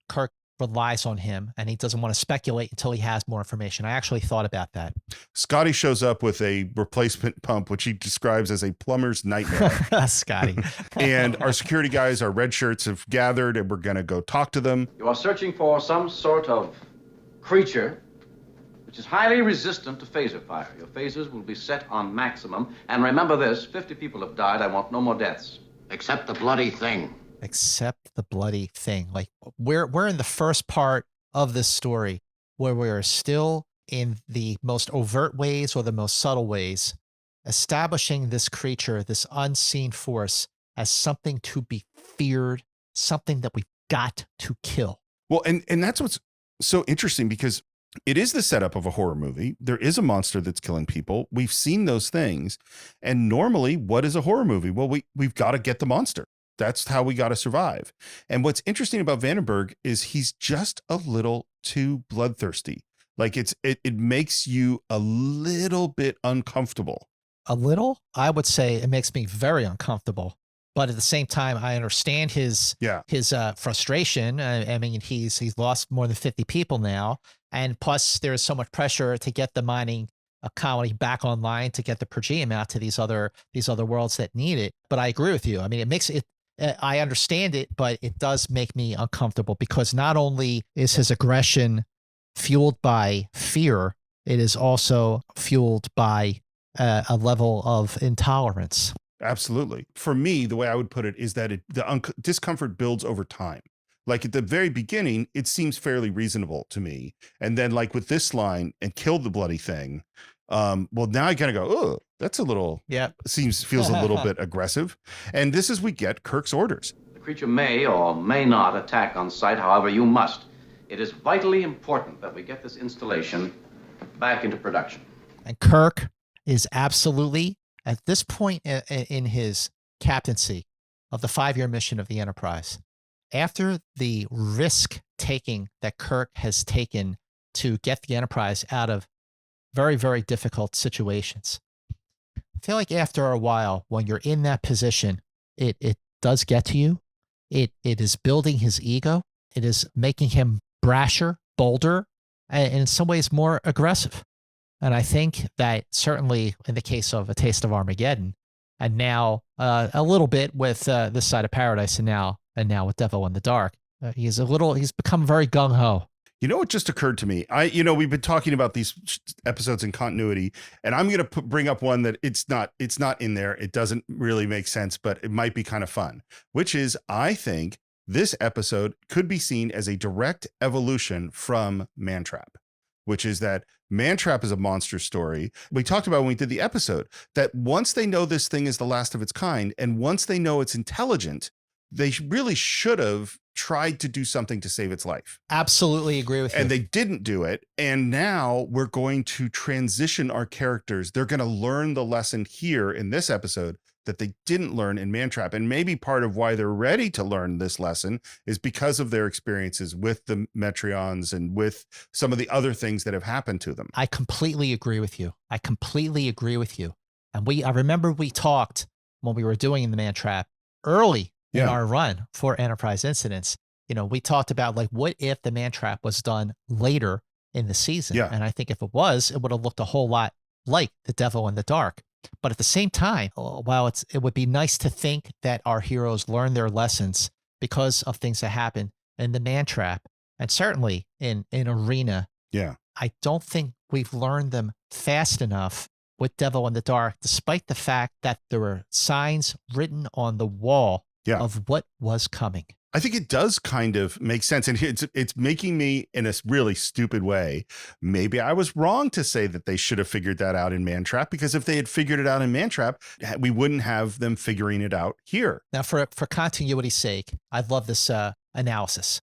Kirk relies on him, and he doesn't want to speculate until he has more information. I actually thought about that. Scotty shows up with a replacement pump, which he describes as a plumber's nightmare. Scotty. And our security guys, our red shirts, have gathered, and we're going to go talk to them. You are searching for some sort of creature which is highly resistant to phaser fire. Your phasers will be set on maximum. And remember this, 50 people have died. I want no more deaths. Except the bloody thing. Except the bloody thing. Like we're in the first part of this story where we're still in the most overt ways or the most subtle ways, establishing this creature, this unseen force, as something to be feared, something that we've got to kill. Well, and that's what's so interesting, because it is the setup of a horror movie. There is a monster that's killing people. We've seen those things. And normally, what is a horror movie? Well, we've got to get the monster. That's how we got to survive. And what's interesting about Vandenberg is he's just a little too bloodthirsty. Like it makes you a little bit uncomfortable. A little? I would say it makes me very uncomfortable. But at the same time, I understand his frustration. I mean, he's lost more than 50 people now. And plus, there's so much pressure to get the mining colony back online, to get the Pergeum out to these other worlds that need it. But I agree with you. I mean, it makes it. I understand it, but it does make me uncomfortable, because not only is his aggression fueled by fear, it is also fueled by a level of intolerance. Absolutely. For me, the way I would put it is that the discomfort builds over time. Like at the very beginning, it seems fairly reasonable to me. And then like with this line, and kill the bloody thing. Well, now I kind of go, oh, that's a little, feels a little bit aggressive. And this is, we get Kirk's orders. The creature may or may not attack on sight, however, you must. It is vitally important that we get this installation back into production. And Kirk is absolutely, at this point in his captaincy of the 5-year mission of the Enterprise, after the risk taking that Kirk has taken to get the Enterprise out of very, very difficult situations, I feel like after a while, when you're in that position, it does get to you. It is building his ego. It is making him brasher, bolder, and in some ways more aggressive. And I think that certainly in the case of A Taste of Armageddon, and now a little bit with This Side of Paradise, and now with Devil in the Dark, he's become very gung ho. You know what just occurred to me? We've been talking about these episodes in continuity, and I'm going to bring up one that it's not in there. It doesn't really make sense, but it might be kind of fun, which is I think this episode could be seen as a direct evolution from Mantrap, which is that Mantrap is a monster story. We talked about when we did the episode that once they know this thing is the last of its kind, and once they know it's intelligent, they really should have tried to do something to save its life. Absolutely agree with you. And they didn't do it. And now we're going to transition our characters. They're going to learn the lesson here in this episode that they didn't learn in Mantrap. And maybe part of why they're ready to learn this lesson is because of their experiences with the Metreons and with some of the other things that have happened to them. I completely agree with you. And I remember we talked when we were doing the Mantrap early in our run for Enterprise Incidents. We talked about what if the Mantrap was done later in the season? Yeah. And I think if it was, it would have looked a whole lot like The Devil in the Dark. But at the same time, while it would be nice to think that our heroes learn their lessons because of things that happen in the Mantrap, and certainly in Arena, I don't think we've learned them fast enough with Devil in the Dark, despite the fact that there were signs written on the wall of what was coming. I think it does kind of make sense. And it's making me, in a really stupid way, maybe I was wrong to say that they should have figured that out in Mantrap, because if they had figured it out in Mantrap, we wouldn't have them figuring it out here. Now, for continuity's sake, I love this analysis.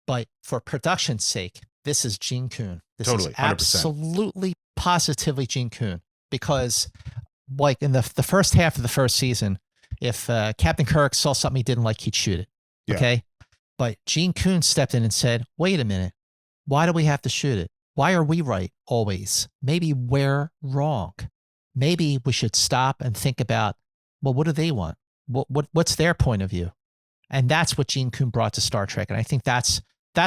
But for production's sake, this is Gene Coon. This totally, is absolutely, positively Gene Coon. Because in the first half of the first season, if Captain Kirk saw something he didn't like, he'd shoot it. Okay. But Gene Coon stepped in and said, wait a minute. Why do we have to shoot it? Why are we right always? Maybe we're wrong. Maybe we should stop and think about, well, what do they want? What's their point of view? And that's what Gene Coon brought to Star Trek. And I think that's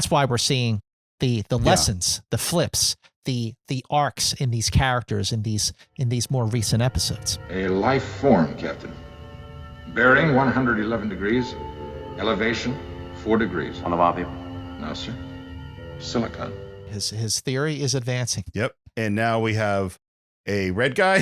why we're seeing the lessons, the flips, the arcs in these characters in these more recent episodes. A life form, Captain. Bearing 111 degrees. Elevation, 4 degrees. One of our people? No, sir. Silicon. His theory is advancing. Yep. And now we have a red guy.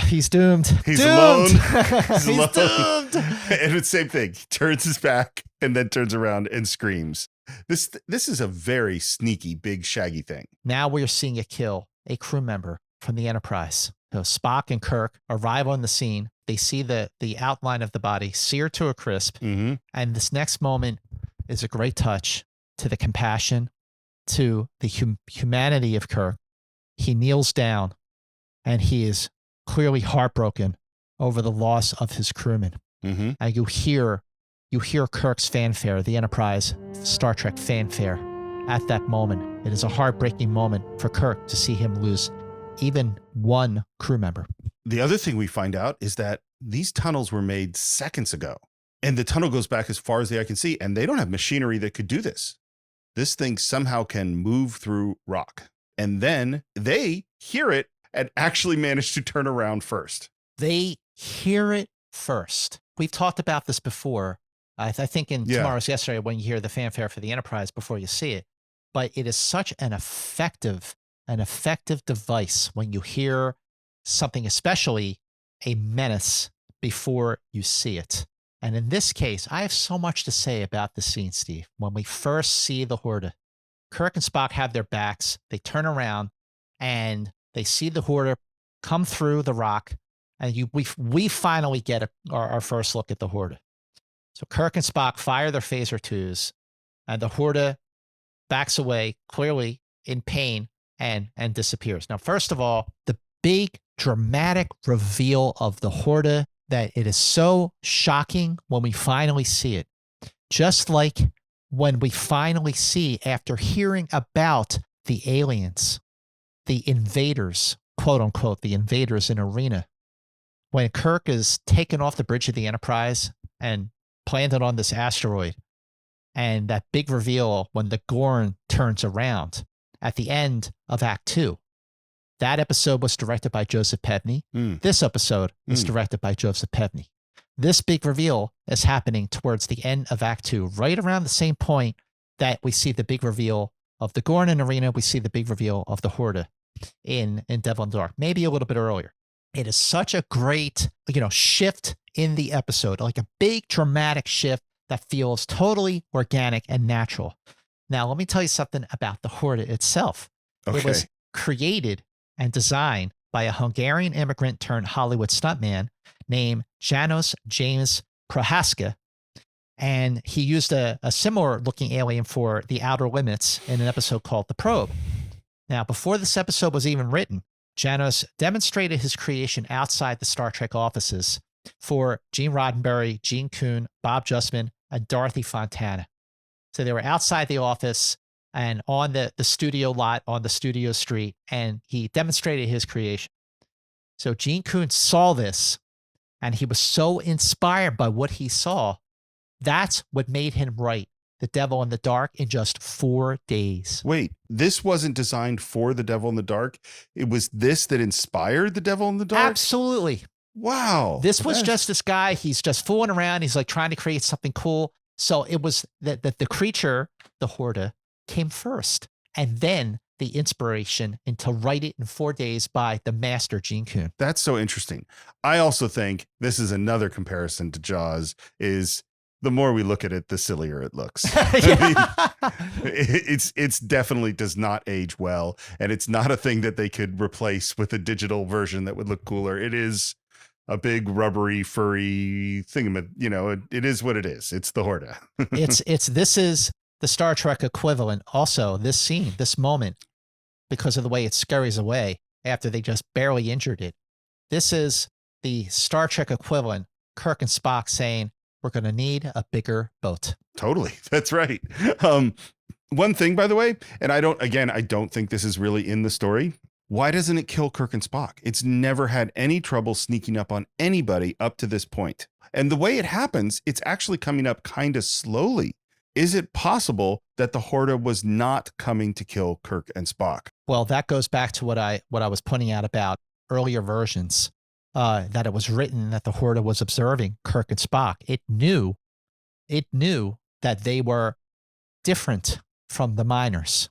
He's doomed. He's doomed. alone. He's alone. doomed. And it's the same thing. He turns his back and then turns around and screams. This is a very sneaky, big, shaggy thing. Now we're seeing it kill a crew member from the Enterprise. So Spock and Kirk arrive on the scene. They see the outline of the body seared to a crisp. Mm-hmm. And this next moment is a great touch to the compassion, to the humanity of Kirk. He kneels down and he is clearly heartbroken over the loss of his crewmen. Mm-hmm. And you hear Kirk's fanfare, the Enterprise Star Trek fanfare at that moment. It is a heartbreaking moment for Kirk to see him lose even one crew member. The other thing we find out is that these tunnels were made seconds ago, and the tunnel goes back as far as the eye can see, and they don't have machinery that could do this. This thing somehow can move through rock, and then they hear it and actually manage to turn around first. They hear it first. We've talked about this before. I think in Tomorrow's Yesterday, when you hear the fanfare for the Enterprise before you see it, but it is such an effective device when you hear something, especially a menace, before you see it. And in this case, I have so much to say about the scene, Steve. When we first see the Horta, Kirk and Spock have their backs. They turn around and they see the Horta come through the rock, and we finally get our first look at the Horta. So Kirk and Spock fire their phaser twos, and the Horta backs away, clearly in pain, and disappears. Now, first of all, the big dramatic reveal of the Horta, that it is so shocking when we finally see it. Just like when we finally see, after hearing about the aliens, the invaders, quote unquote, the invaders in Arena, when Kirk is taken off the bridge of the Enterprise and planted on this asteroid, and that big reveal when the Gorn turns around at the end of Act 2. That episode was directed by Joseph Pevney. This episode is directed by Joseph Pevney. This big reveal is happening towards the end of Act 2, right around the same point that we see the big reveal of the Gorn in Arena, we see the big reveal of the Horta in Devil in the Dark, maybe a little bit earlier. It is such a great, shift in the episode, like a big dramatic shift that feels totally organic and natural. Now, let me tell you something about the Horta itself. Okay. It was created and designed by a Hungarian immigrant turned Hollywood stuntman named Janus James Prohaska. And he used a similar looking alien for The Outer Limits in an episode called The Probe. Now, before this episode was even written, Janus demonstrated his creation outside the Star Trek offices for Gene Roddenberry, Gene Coon, Bob Justman, and Dorothy Fontana. So they were outside the office and on the studio lot on the studio street, and he demonstrated his creation. So Gene Coon saw this, and he was so inspired by what he saw. That's what made him write The Devil in the Dark in just 4 days. Wait, this wasn't designed for The Devil in the Dark. It was this that inspired The Devil in the Dark? Absolutely. Wow. This was just this guy. He's just fooling around. He's like trying to create something cool. So it was that the creature, the Horta, came first. And then the inspiration and to write it in 4 days by the master, Gene Coon. That's so interesting. I also think this is another comparison to Jaws is the more we look at it, the sillier it looks. I mean, it's definitely does not age well. And it's not a thing that they could replace with a digital version that would look cooler. It is a big rubbery, furry thing. It is what it is. It's the Horta. This is the Star Trek equivalent. Also, this scene, this moment, because of the way it scurries away after they just barely injured it. This is the Star Trek equivalent. Kirk and Spock saying, "We're going to need a bigger boat." Totally. That's right. One thing, by the way, and I don't think this is really in the story. Why doesn't it kill Kirk and Spock? It's never had any trouble sneaking up on anybody up to this point. And the way it happens, it's actually coming up kind of slowly. Is it possible that the Horta was not coming to kill Kirk and Spock? Well, that goes back to what I was pointing out about earlier versions, that it was written that the Horta was observing Kirk and Spock. It knew that they were different from the miners.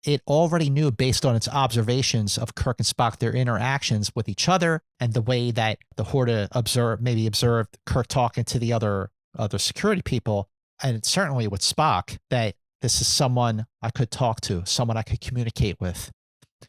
It already knew, based on its observations of Kirk and Spock, their interactions with each other and the way that the Horta observed Kirk talking to the other security people, and certainly with Spock, that this is someone I could talk to, someone I could communicate with.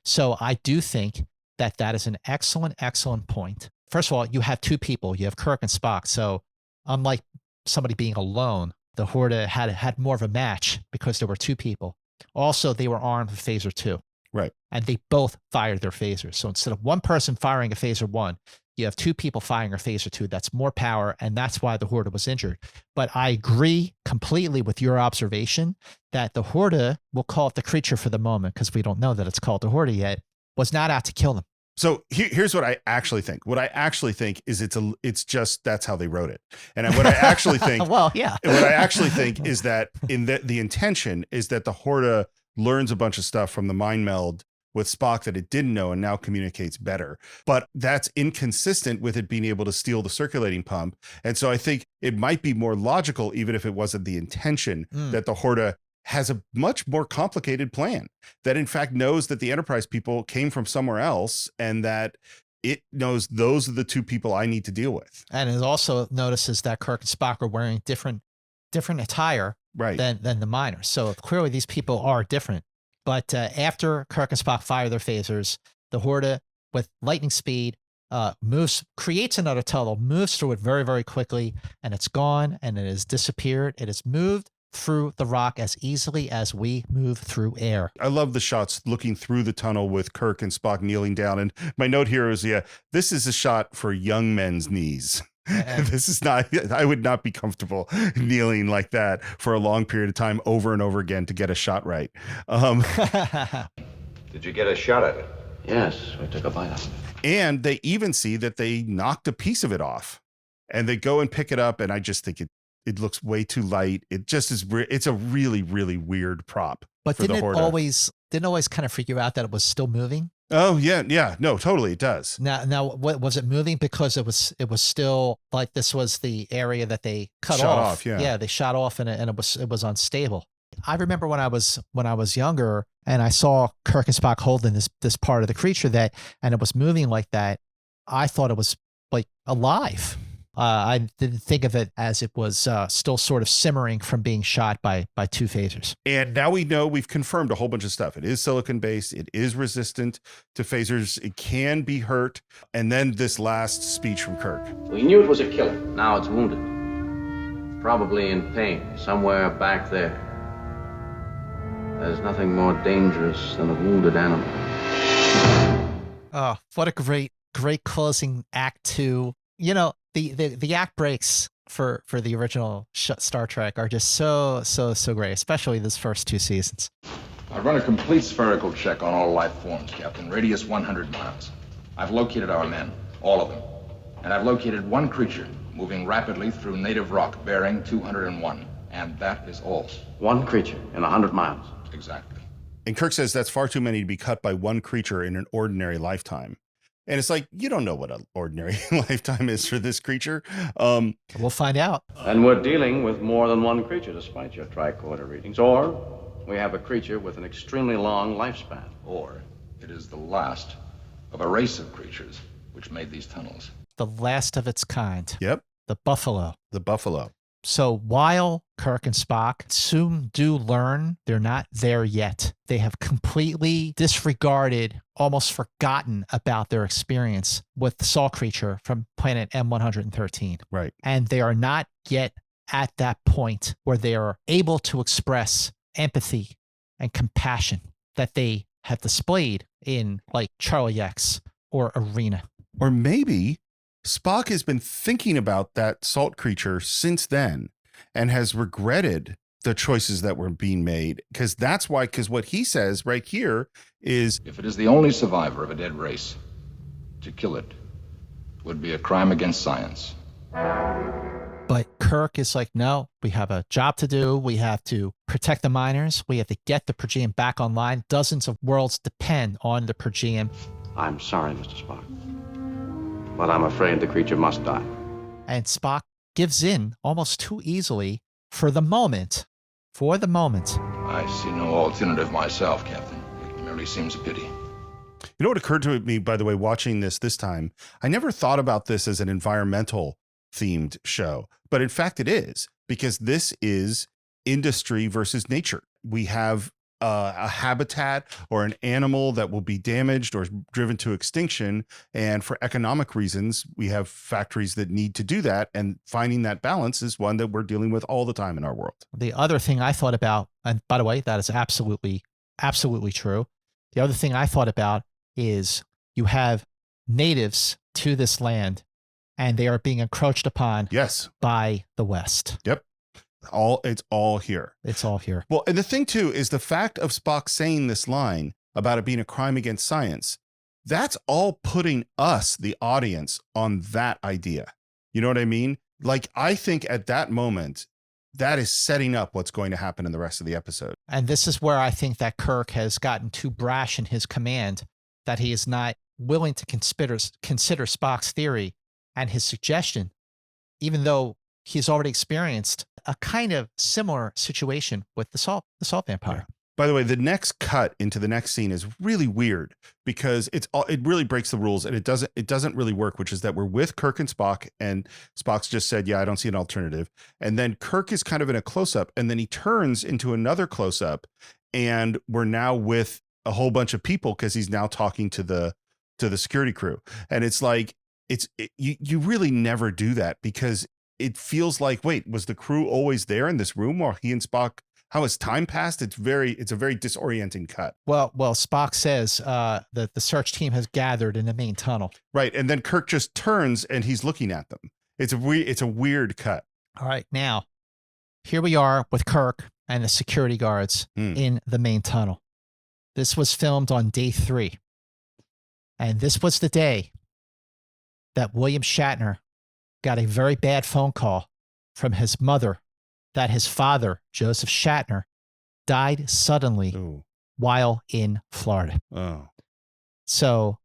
So I do think that is an excellent, excellent point. First of all, you have two people. You have Kirk and Spock. So unlike somebody being alone, the Horta had more of a match because there were two people. Also, they were armed with phaser 2. Right. And they both fired their phasers. So instead of one person firing a phaser 1, you have two people firing a phaser 2. That's more power, and that's why the Horta was injured. But I agree completely with your observation that the Horta, we'll call it the creature for the moment because we don't know that it's called the Horta yet, was not out to kill them. So here's what I actually think. What I actually think is it's just that's how they wrote it. And what I actually think, well, yeah. What I actually think is that in the intention is that the Horta learns a bunch of stuff from the mind meld with Spock that it didn't know and now communicates better. But that's inconsistent with it being able to steal the circulating pump. And so I think it might be more logical, even if it wasn't the intention, that the Horta has a much more complicated plan that in fact knows that the Enterprise people came from somewhere else and that it knows those are the two people I need to deal with. And it also notices that Kirk and Spock are wearing different attire than the miners. So clearly these people are different. But after Kirk and Spock fire their phasers, the Horta, with lightning speed, creates another tunnel, moves through it very, very quickly, and it's gone, and it has disappeared. It has moved through the rock as easily as we move through air. I love the shots looking through the tunnel with Kirk and Spock kneeling down. And my note here is, this is a shot for young men's knees. This is not, I would not be comfortable kneeling like that for a long period of time over and over again to get a shot right. Did you get a shot at it? Yes, we took a bite out of it. And they even see that they knocked a piece of it off, and they go and pick it up. And I just think it looks way too light. It just is. It's a really, really weird prop. But for didn't the it Horta. didn't always kind of freak you out that it was still moving? Oh yeah, no, totally, it does. Now, what was it moving because it was still like this was the area that they cut Shot off. off, yeah. They shot off, and it was unstable. I remember when I was younger and I saw Kirk and Spock holding this part of the creature and it was moving like that. I thought it was like alive. I didn't think of it as it was still sort of simmering from being shot by two phasers. And now we know, we've confirmed a whole bunch of stuff. It is silicon based. It is resistant to phasers. It can be hurt. And then this last speech from Kirk. We knew it was a killer. Now it's wounded. Probably in pain, somewhere back there. There's nothing more dangerous than a wounded animal. Oh, what a great closing act 2. You know, the act breaks for the original Star Trek are just so great, especially these first 2 seasons. I've run a complete spherical check on all life forms, Captain. Radius 100 miles. I've located our men, all of them. And I've located one creature moving rapidly through native rock bearing 201. And that is all. One creature in 100 miles. Exactly. And Kirk says that's far too many to be cut by one creature in an ordinary lifetime. And it's like, you don't know what an ordinary lifetime is for this creature. We'll find out. And we're dealing with more than one creature, despite your tricorder readings. Or we have a creature with an extremely long lifespan. Or it is the last of a race of creatures which made these tunnels. The last of its kind. Yep. The buffalo. The buffalo. So while Kirk and Spock soon do learn they're not there yet, they have completely disregarded, almost forgotten about their experience with the Saw creature from planet M113. Right. And they are not yet at that point where they are able to express empathy and compassion that they have displayed in like Charlie X or Arena. Or maybe Spock has been thinking about that salt creature since then and has regretted the choices that were being made. Because what he says right here is, if it is the only survivor of a dead race, to kill it would be a crime against science. But Kirk is like, no, we have a job to do. We have to protect the miners. We have to get the Pergeum back online. Dozens of worlds depend on the Pergeum. I'm sorry, Mr. Spock, but I'm afraid the creature must die. And Spock gives in almost too easily for the moment. For the moment. I see no alternative myself, Captain. It merely seems a pity. you know what occurred to me, by the way, watching this time? I never thought about this as an environmental themed show, but in fact it is, because this is industry versus nature. We have a habitat or an animal that will be damaged or driven to extinction. And for economic reasons, we have factories that need to do that. And finding that balance is one that we're dealing with all the time in our world. The other thing I thought about, and by the way, that is absolutely true. The other thing I thought about is you have natives to this land and they are being encroached upon by the West. Yep. It's all here. It's all here. Well, and the thing too is the fact of Spock saying this line about it being a crime against science, that's all putting us, the audience, on that idea. You know what I mean? Like, I think at that moment, that is setting up what's going to happen in the rest of the episode. And this is where I think that Kirk has gotten too brash in his command, that he is not willing to consider Spock's theory and his suggestion, even though he's already experienced a kind of similar situation with the salt vampire. Yeah. By the way, the next cut into the next scene is really weird because it really breaks the rules and it doesn't really work, which is that we're with Kirk and Spock, and Spock's just said, yeah, I don't see an alternative. And then Kirk is kind of in a close-up, and then he turns into another close-up, and we're now with a whole bunch of people because he's now talking to the to the security crew. And it's like, you really never do that, because it feels like, wait, was the crew always there in this room while he and Spock, how has time passed? It's a very disorienting cut. Well, Spock says that the search team has gathered in the main tunnel. Right. And then Kirk just turns and he's looking at them. It's a weird cut. All right. Now, here we are with Kirk and the security guards in the main tunnel. This was filmed on day 3. And this was the day that William Shatner got a very bad phone call from his mother that his father, Joseph Shatner, died suddenly while in Florida. Oh. So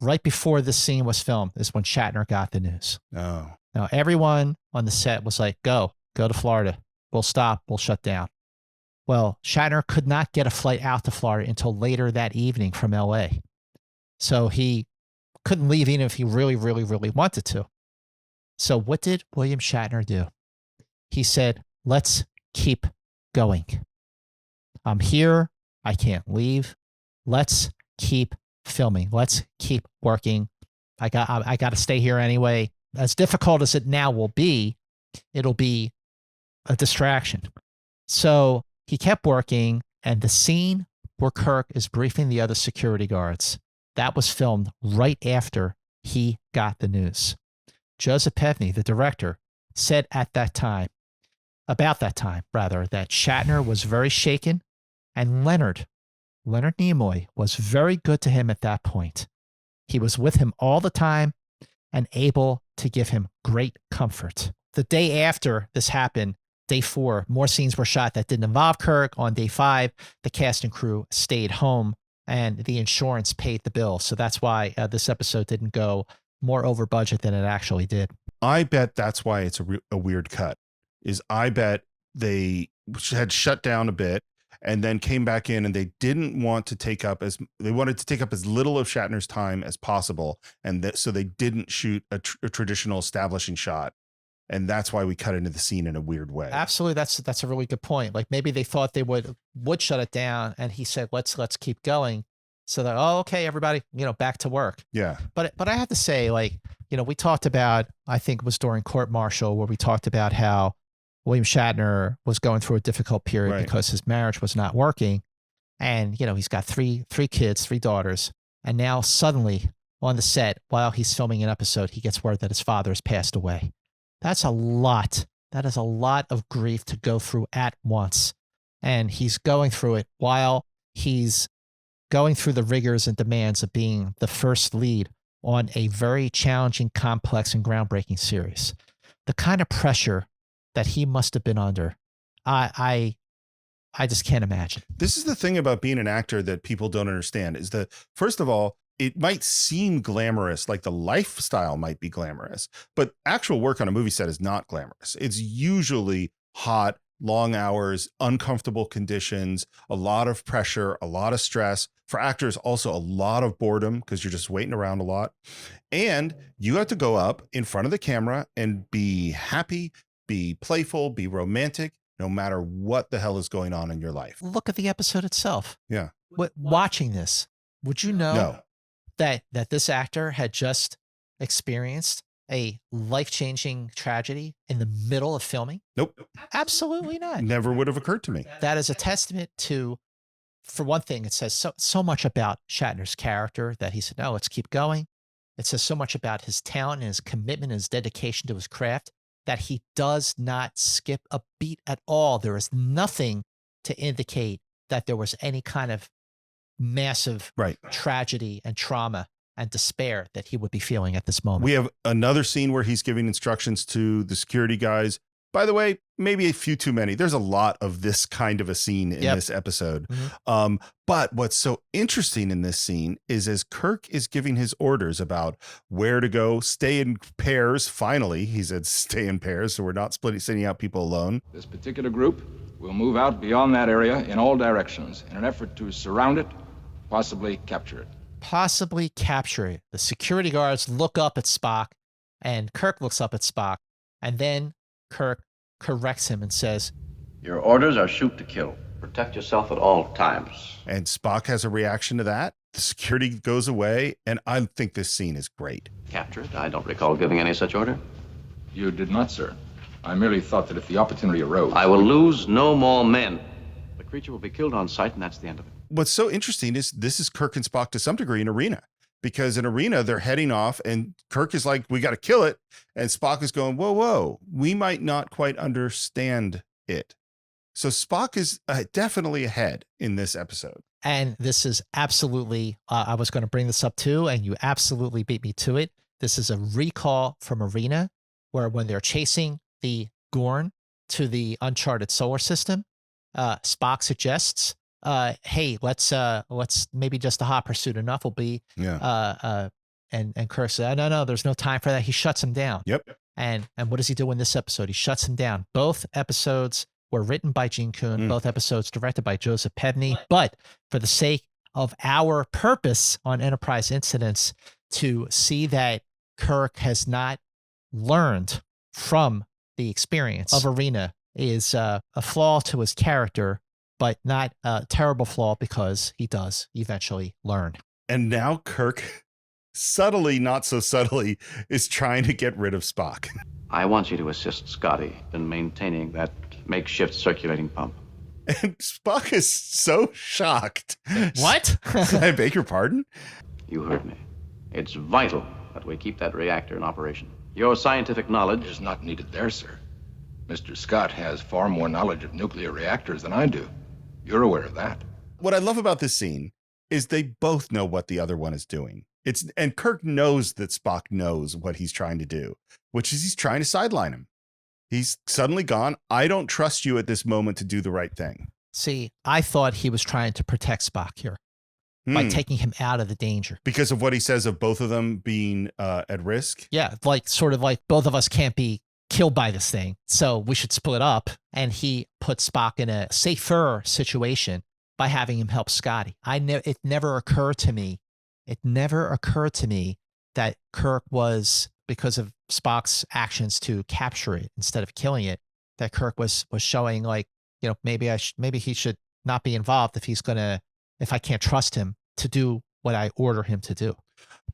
right before this scene was filmed is when Shatner got the news. Oh. Now, everyone on the set was like, go to Florida. We'll stop. We'll shut down. Well, Shatner could not get a flight out to Florida until later that evening from LA. So he couldn't leave even if he really, really, really wanted to. So what did William Shatner do? He said, let's keep going. I'm here. I can't leave. Let's keep filming. Let's keep working. I got to stay here anyway. As difficult as it now will be, it'll be a distraction. So he kept working, and the scene where Kirk is briefing the other security guards, that was filmed right after he got the news. Joseph Pevney, the director, said about that time, that Shatner was very shaken, and Leonard Nimoy was very good to him at that point. He was with him all the time and able to give him great comfort. The day after this happened, day 4, more scenes were shot that didn't involve Kirk. On day 5, the cast and crew stayed home and the insurance paid the bill. So that's why this episode didn't go more over budget than it actually did. I bet that's why it's a weird cut. I bet they had shut down a bit and then came back in, and they wanted to take up as little of Shatner's time as possible. And so they didn't shoot a traditional establishing shot. And that's why we cut into the scene in a weird way. Absolutely. That's a really good point. Like maybe they thought they would shut it down, and he said, let's keep going. So that, okay, everybody, back to work. Yeah. But I have to say, we talked about, I think it was during court martial, where we talked about how William Shatner was going through a difficult period because his marriage was not working. And, he's got three kids, 3 daughters. And now suddenly on the set, while he's filming an episode, he gets word that his father has passed away. That's a lot. That is a lot of grief to go through at once. And he's going through it while he's going through the rigors and demands of being the first lead on a very challenging, complex, and groundbreaking series. The kind of pressure that he must have been under, I just can't imagine. This is the thing about being an actor that people don't understand, is that, first of all, it might seem glamorous, like the lifestyle might be glamorous, but actual work on a movie set is not glamorous. It's usually hot, long hours, uncomfortable conditions, a lot of pressure, a lot of stress. For actors, also a lot of boredom, because you're just waiting around a lot. And you have to go up in front of the camera and be happy, be playful, be romantic, no matter what the hell is going on in your life. Look at the episode itself. Yeah. Watching this, would you know that this actor had just experienced a life-changing tragedy in the middle of filming? Nope. Absolutely not. Never would have occurred to me. That is a testament to, for one thing, it says so much about Shatner's character that he said, no, let's keep going. It says so much about his talent and his commitment and his dedication to his craft that he does not skip a beat at all. There is nothing to indicate that there was any kind of massive tragedy and trauma and despair that he would be feeling at this moment. We have another scene where he's giving instructions to the security guys. By the way, maybe a few too many. There's a lot of this kind of a scene in this episode. Mm-hmm. But what's so interesting in this scene is as Kirk is giving his orders about where to go, stay in pairs. Finally, he said stay in pairs, so we're not sending out people alone. This particular group will move out beyond that area in all directions in an effort to surround it, possibly capture it. Possibly capture it. The security guards look up at Spock, and Kirk looks up at Spock, and then Kirk corrects him and says, "Your orders are shoot to kill. Protect yourself at all times." And Spock has a reaction to that. The security goes away, and I think this scene is great. Captured? I don't recall giving any such order. You did not, sir. I merely thought that if the opportunity arose... I will lose no more men. The creature will be killed on sight, and that's the end of it. What's so interesting is this is Kirk and Spock to some degree in Arena, because in Arena, they're heading off, and Kirk is like, we got to kill it. And Spock is going, whoa, we might not quite understand it. So Spock is definitely ahead in this episode. And this is absolutely, I was going to bring this up too, and you absolutely beat me to it. This is a recall from Arena, where when they're chasing the Gorn to the uncharted solar system, Spock suggests, hey, let's maybe just a hot pursuit enough will be. Yeah. And Kirk said, no, there's no time for that. He shuts him down. Yep. And what does he do in this episode? He shuts him down. Both episodes were written by Gene Coon, both episodes directed by Joseph Pevney. But for the sake of our purpose on Enterprise Incidents, to see that Kirk has not learned from the experience of Arena is a flaw to his character, but not a terrible flaw because he does eventually learn. And now Kirk, subtly, not so subtly, is trying to get rid of Spock. I want you to assist Scotty in maintaining that makeshift circulating pump. And Spock is so shocked. What? I beg your pardon? You heard me. It's vital that we keep that reactor in operation. Your scientific knowledge is not needed there, sir. Mr. Scott has far more knowledge of nuclear reactors than I do. You're aware of that. What I love about this scene is they both know what the other one is doing. And Kirk knows that Spock knows what he's trying to do, which is he's trying to sideline him. He's suddenly gone. I don't trust you at this moment to do the right thing. See, I thought he was trying to protect Spock here by taking him out of the danger. Because of what he says of both of them being at risk? Yeah, sort of like both of us can't be killed by this thing, so we should split up. And he put Spock in a safer situation by having him help Scotty. It never occurred to me that Kirk was, because of Spock's actions to capture it instead of killing it, that Kirk was showing like, maybe he should not be involved if I can't trust him to do what I order him to do.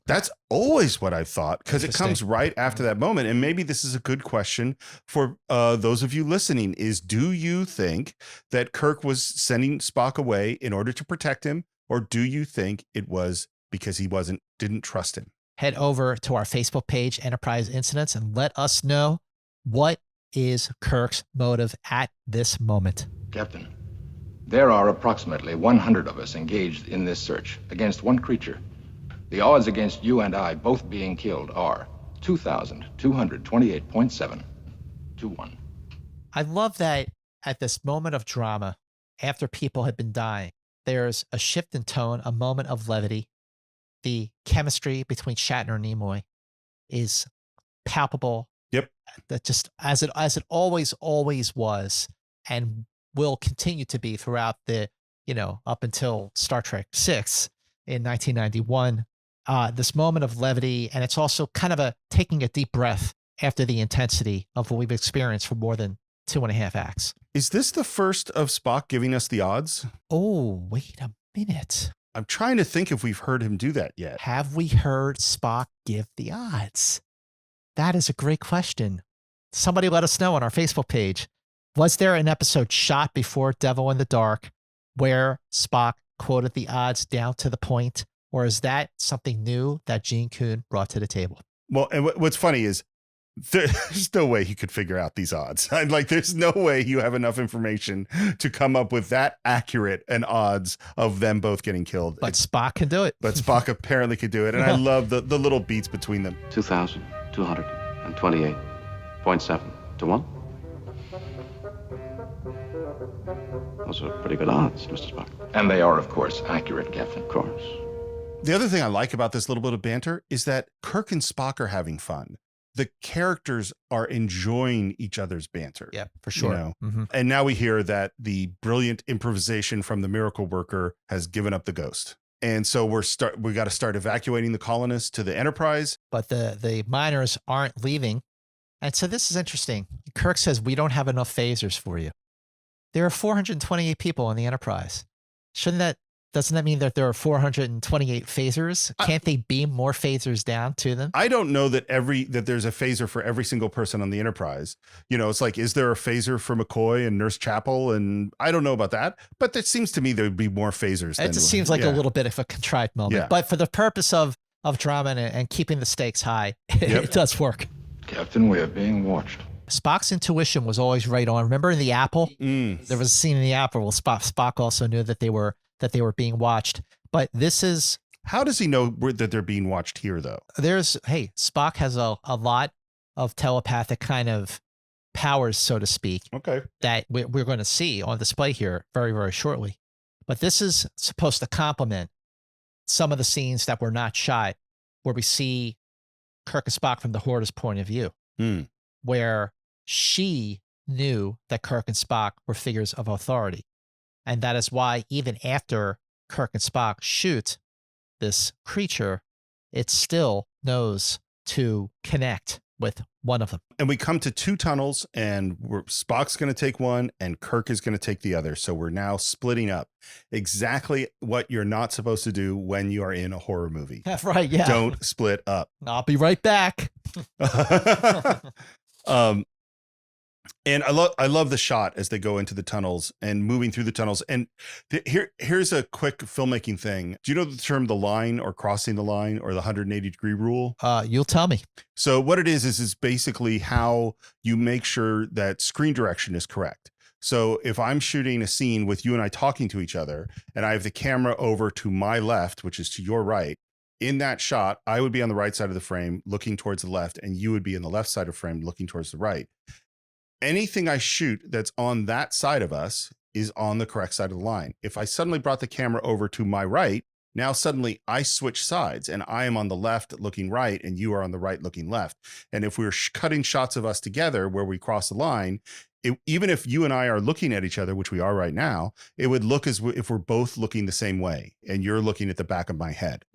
That's always what I've thought, because it comes right after that moment. And maybe this is a good question for those of you listening is, do you think that Kirk was sending Spock away in order to protect him? Or do you think it was because he didn't trust him? Head over to our Facebook page, Enterprise Incidents, and let us know what is Kirk's motive at this moment. Captain, there are approximately 100 of us engaged in this search against one creature. The odds against you and I both being killed are 2,228.7 to 1. I love that at this moment of drama, after people had been dying, there's a shift in tone, a moment of levity. The chemistry between Shatner and Nimoy is palpable. Yep. That just as it always was, and will continue to be throughout the, up until Star Trek VI in 1991. This moment of levity, and it's also kind of taking a deep breath after the intensity of what we've experienced for more than 2.5 acts. Is this the first of Spock giving us the odds? Oh, wait a minute. I'm trying to think if we've heard him do that yet. Have we heard Spock give the odds? That is a great question. Somebody let us know on our Facebook page. Was there an episode shot before Devil in the Dark where Spock quoted the odds down to the point? Or is that something new that Gene Coon brought to the table? Well, and what's funny is there's no way he could figure out these odds. There's no way you have enough information to come up with that accurate an odds of them both getting killed. But Spock can do it. But Spock apparently could do it. And I love the little beats between them. 2,228.7 to 1. Those are pretty good odds, Mr. Spock. And they are, of course, accurate, Captain. Of course. The other thing I like about this little bit of banter is that Kirk and Spock are having fun. The characters are enjoying each other's banter. Yeah, for sure. And now we hear that the brilliant improvisation from the miracle worker has given up the ghost. And so we got to start evacuating the colonists to the Enterprise. But the miners aren't leaving. And so this is interesting. Kirk says, we don't have enough phasers for you. There are 428 people on the Enterprise. Doesn't doesn't that mean that there are 428 phasers? Can't they beam more phasers down to them? I don't know that there's a phaser for every single person on the Enterprise. It's like, is there a phaser for McCoy and Nurse Chapel? And I don't know about that, but it seems to me there would be more phasers. It just seems like a little bit of a contrived moment. Yeah. But for the purpose of drama and keeping the stakes high, it does work. Captain, we are being watched. Spock's intuition was always right on. Remember in the Apple? There was a scene in the Apple where Spock also knew that they were being watched. But this is... How does he know that they're being watched here, though? Spock has a lot of telepathic kind of powers, so to speak. Okay. That we're going to see on display here very, very shortly. But this is supposed to complement some of the scenes that were not shot, where we see Kirk and Spock from the Horta's point of view, where she knew that Kirk and Spock were figures of authority. And that is why even after Kirk and Spock shoot this creature, it still knows to connect with one of them. And we come to two tunnels, and Spock's going to take one and Kirk is going to take the other. So we're now splitting up. Exactly what you're not supposed to do when you are in a horror movie. That's right, yeah. Don't split up. I'll be right back. And I love the shot as they go into the tunnels and moving through the tunnels. And here's a quick filmmaking thing. Do you know the term the line, or crossing the line, or the 180-degree rule? You'll tell me. So what it is basically how you make sure that screen direction is correct. So if I'm shooting a scene with you and I talking to each other, and I have the camera over to my left, which is to your right, in that shot, I would be on the right side of the frame looking towards the left, and you would be in the left side of the frame looking towards the right. Anything I shoot that's on that side of us is on the correct side of the line. If I suddenly brought the camera over to my right, now suddenly I switch sides, and I am on the left looking right and you are on the right looking left. And if we're cutting shots of us together where we cross the line, even if you and I are looking at each other, which we are right now, it would look as if we're both looking the same way and you're looking at the back of my head.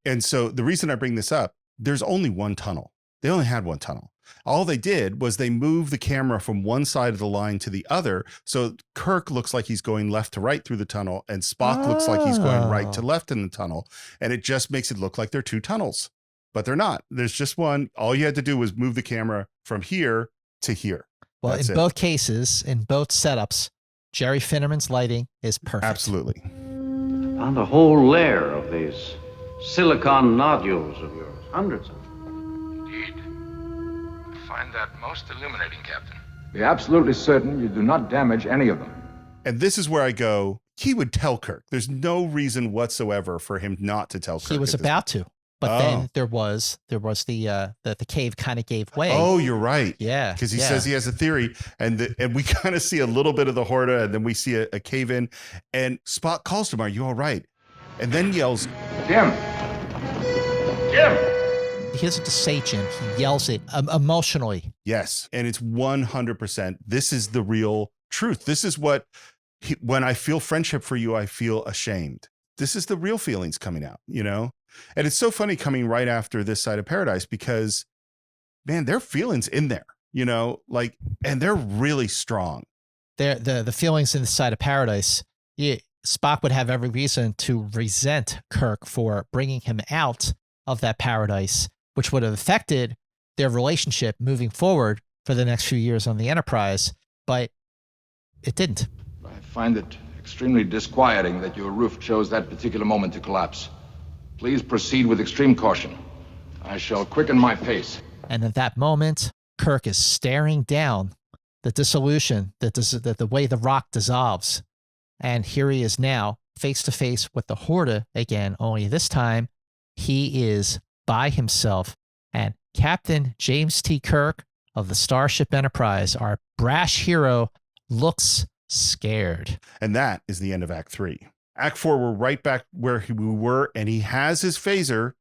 And so the reason I bring this up, there's only one tunnel. They only had one tunnel. All they did was they moved the camera from one side of the line to the other. So Kirk looks like he's going left to right through the tunnel, and Spock looks like he's going right to left in the tunnel. And it just makes it look like they're two tunnels, but they're not. There's just one. All you had to do was move the camera from here to here. Well, in both cases, in both setups, Jerry Finnerman's lighting is perfect. Absolutely. Found a whole layer of these silicon nodules of yours. Hundreds of them. Indeed. I find that most illuminating, Captain. Be absolutely certain you do not damage any of them. And this is where I go, he would tell Kirk. There's no reason whatsoever for him not to tell Kirk. He was about to. But then there was the cave kind of gave way. Oh, you're right. Yeah, because he says he has a theory, and we kind of see a little bit of the Horta, and then we see a cave in, and Spock calls to him, "Are you all right?" And then yells, "Jim, Jim!" He doesn't just say Jim; he yells it emotionally. Yes, and it's 100%. This is the real truth. This is what when I feel friendship for you, I feel ashamed. This is the real feelings coming out, you know. And it's so funny coming right after This Side of Paradise because, man, there are feelings in there, you know, like, and they're really strong. The feelings in This Side of Paradise, Spock would have every reason to resent Kirk for bringing him out of that paradise, which would have affected their relationship moving forward for the next few years on the Enterprise, but it didn't. I find it extremely disquieting that your roof chose that particular moment to collapse. Please proceed with extreme caution. I shall quicken my pace. And at that moment, Kirk is staring down the dissolution, the way the rock dissolves. And here he is now, face to face with the Horta again, only this time he is by himself. And Captain James T. Kirk of the Starship Enterprise, our brash hero, looks scared. And that is the end of Act 3. Act 4, we're right back where we were, and he has his phaser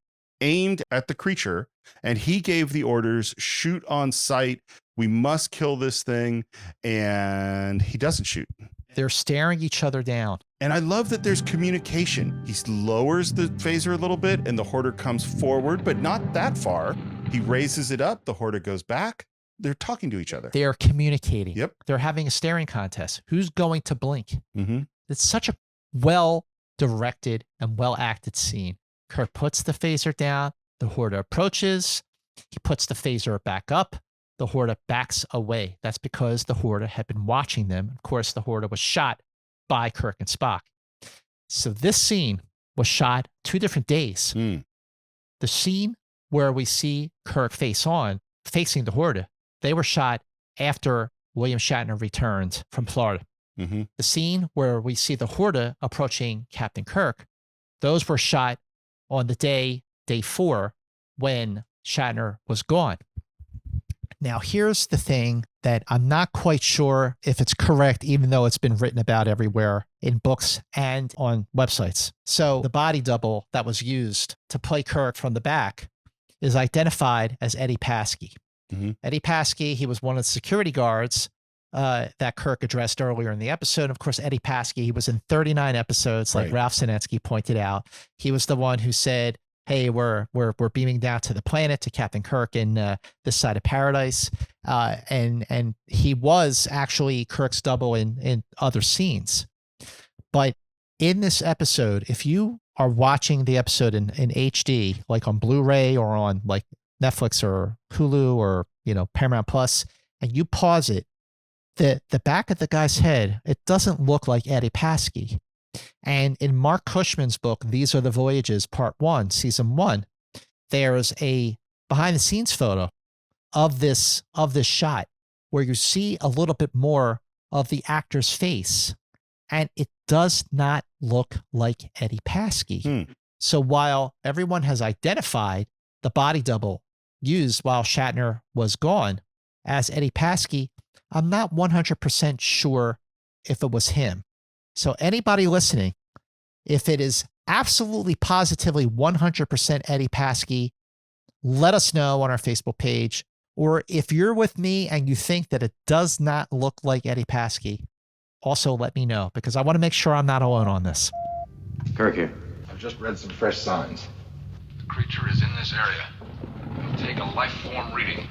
aimed at the creature, and he gave the orders, shoot on sight, we must kill this thing, and he doesn't shoot. They're staring each other down. And I love that there's communication. He lowers the phaser a little bit, and the Horta comes forward, but not that far. He raises it up, the Horta goes back. They're talking to each other. They are communicating. Yep. They're having a staring contest. Who's going to blink? Mm-hmm. It's such a well directed and well acted scene. Kirk puts the phaser down. The Horta approaches. He puts the phaser back up. The Horta backs away. That's because the Horta had been watching them. Of course, the Horta was shot by Kirk and Spock. So this scene was shot 2 different days. The scene where we see Kirk facing the Horta, they were shot after William Shatner returned from Florida. The scene where we see the Horta approaching Captain Kirk, those were shot on the day 4, when Shatner was gone. Now, here's the thing that I'm not quite sure if it's correct, even though it's been written about everywhere in books and on websites. So the body double that was used to play Kirk from the back is identified as Eddie Paskey. Eddie Paskey, he was one of the security guards that Kirk addressed earlier in the episode. Of course, Eddie Paskey, he was in 39 episodes, like Ralph Sinetsky pointed out. He was the one who said, hey, we're beaming down to the planet, to Captain Kirk in This Side of Paradise. And he was actually Kirk's double in other scenes. But in this episode, if you are watching the episode in HD, like on Blu-ray or on like Netflix or Hulu or, Paramount Plus, and you pause it, the back of the guy's head, it doesn't look like Eddie Paskey. And in Mark Cushman's book, These Are the Voyages, Part 1, Season 1, there's a behind-the-scenes photo of this shot where you see a little bit more of the actor's face, and it does not look like Eddie Paskey. So while everyone has identified the body double used while Shatner was gone as Eddie Paskey, I'm not 100% sure if it was him. So anybody listening, if it is absolutely positively 100% Eddie Paskey, let us know on our Facebook page. Or if you're with me and you think that it does not look like Eddie Paskey, also let me know, because I want to make sure I'm not alone on this. Kirk here. I've just read some fresh signs. The creature is in this area. We'll take a life form reading.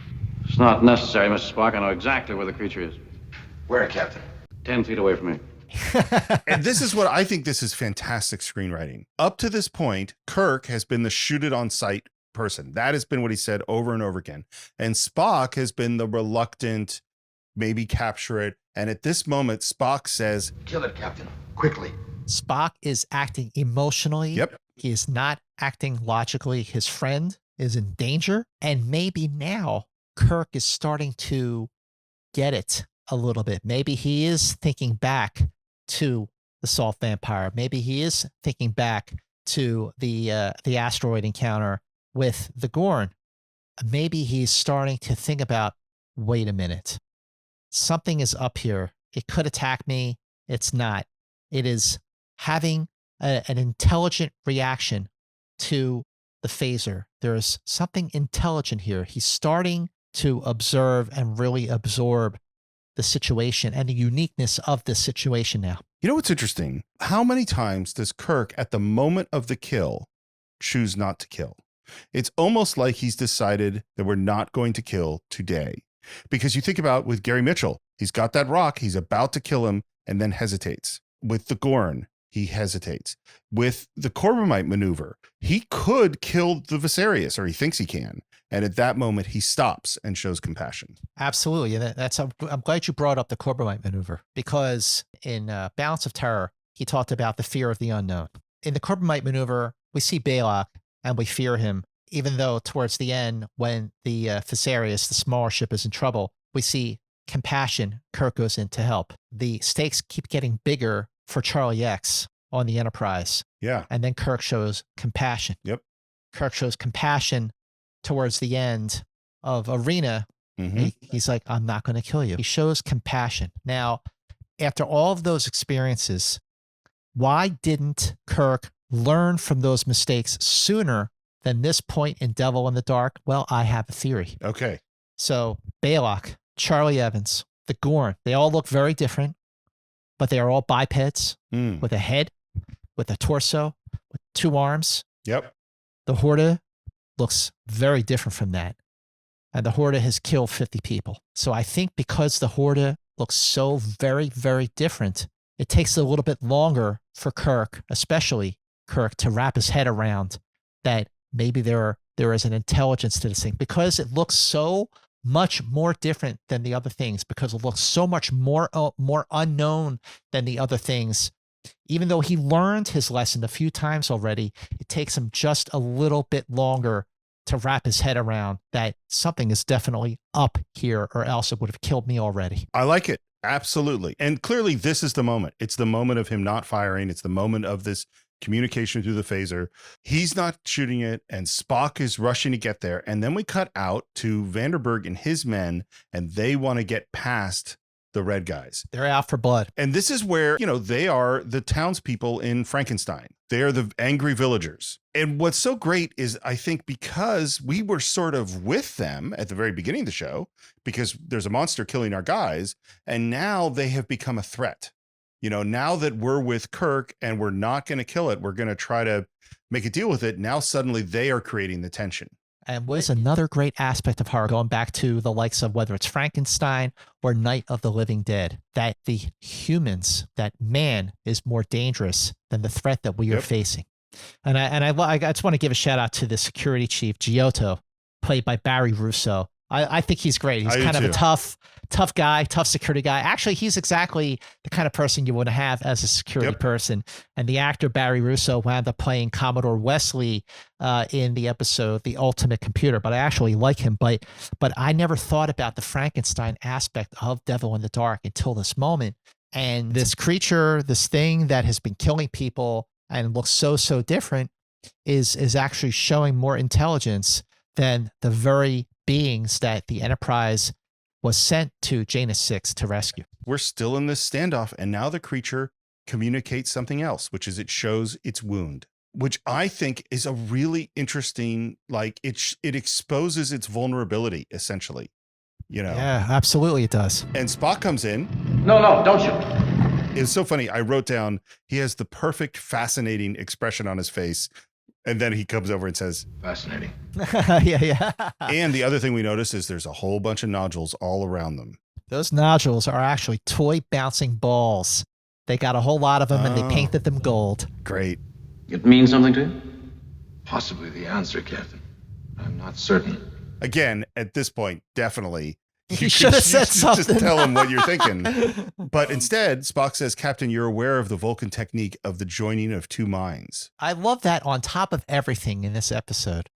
It's not necessary, Mr. Spock. I know exactly where the creature is. Where, Captain? 10 feet away from me. And this is what I think this is fantastic screenwriting. Up to this point, Kirk has been the shoot it on sight person. That has been what he said over and over again. And Spock has been the reluctant, maybe capture it. And at this moment, Spock says, kill it, Captain. Quickly. Spock is acting emotionally. Yep. He is not acting logically. His friend is in danger. And maybe now Kirk is starting to get it a little bit. Maybe he is thinking back to the salt vampire. Maybe he is thinking back to the asteroid encounter with the Gorn. Maybe he's starting to think about, wait a minute, something is up here. It could attack me. It's not. It is having an intelligent reaction to the phaser. There is something intelligent here. He's starting to observe and really absorb the situation and the uniqueness of this situation now. You know what's interesting? How many times does Kirk, at the moment of the kill, choose not to kill? It's almost like he's decided that we're not going to kill today. Because you think about with Gary Mitchell, he's got that rock, he's about to kill him, and then hesitates. With the Gorn, he hesitates. With the Corbomite maneuver, he could kill the Viserys, or he thinks he can. And at that moment, he stops and shows compassion. Absolutely. And I'm glad you brought up the Corbomite maneuver, because in Balance of Terror, he talked about the fear of the unknown. In the Corbomite maneuver, we see Balok and we fear him, even though towards the end, when the Viserys, the smaller ship, is in trouble, we see compassion. Kirk goes in to help. The stakes keep getting bigger for Charlie X on the Enterprise. Yeah. And then Kirk shows compassion. Yep. Kirk shows compassion towards the end of Arena. He's like, I'm not going to kill you. He shows compassion. Now, after all of those experiences, why didn't Kirk learn from those mistakes sooner than this point in Devil in the Dark? Well, I have a theory. Okay. So Balok, Charlie Evans, the Gorn, they all look very different, but they are all bipeds with a head, with a torso, with 2 arms. Yep. The Horta looks very different from that. And the Horta has killed 50 people. So I think because the Horta looks so very, very different, it takes a little bit longer for Kirk, especially Kirk, to wrap his head around that maybe there is an intelligence to this thing, because it looks so much more different than the other things, because it looks so much more unknown than the other things. Even though he learned his lesson a few times already, it takes him just a little bit longer to wrap his head around that something is definitely up here, or else it would have killed me already. I like it. Absolutely. And clearly this is the moment. It's the moment of him not firing. It's the moment of this communication through the phaser. He's not shooting it, and Spock is rushing to get there. And then we cut out to Vanderberg and his men, and they want to get past the red guys. They're out for blood. And this is where, they are the townspeople in Frankenstein. They are the angry villagers. And what's so great is, I think, because we were sort of with them at the very beginning of the show, because there's a monster killing our guys, and now they have become a threat. Now that we're with Kirk and we're not going to kill it, we're going to try to make a deal with it. Now suddenly they are creating the tension. And was another great aspect of horror, going back to the likes of whether it's Frankenstein or Night of the Living Dead, that the humans, that man is more dangerous than the threat that we are facing. And I just want to give a shout out to the security chief, Giotto, played by Barry Russo. I think he's great. He's kind of a tough guy, tough security guy. Actually, he's exactly the kind of person you want to have as a security person. And the actor Barry Russo wound up playing Commodore Wesley in the episode The Ultimate Computer. But I actually like him. But I never thought about the Frankenstein aspect of Devil in the Dark until this moment. And this creature, this thing that has been killing people and looks so different, is actually showing more intelligence than the very beings that the Enterprise was sent to Janus VI to rescue. We're still in this standoff, and now the creature communicates something else, which is it shows its wound, which I think is a really interesting, it exposes its vulnerability, essentially. Yeah, absolutely it does. And Spock comes in. No, don't shoot. It's so funny. I wrote down, he has the perfect, fascinating expression on his face. And then he comes over and says, fascinating. Yeah. And the other thing we notice is there's a whole bunch of nodules all around them. Those nodules are actually toy bouncing balls. They got a whole lot of them, and they painted them gold. Great. It means something to you? Possibly the answer, Captain. I'm not certain. Again, at this point, definitely. You should have said something. Just tell him what you're thinking. But instead, Spock says, Captain, you're aware of the Vulcan technique of the joining of two minds. I love that on top of everything in this episode,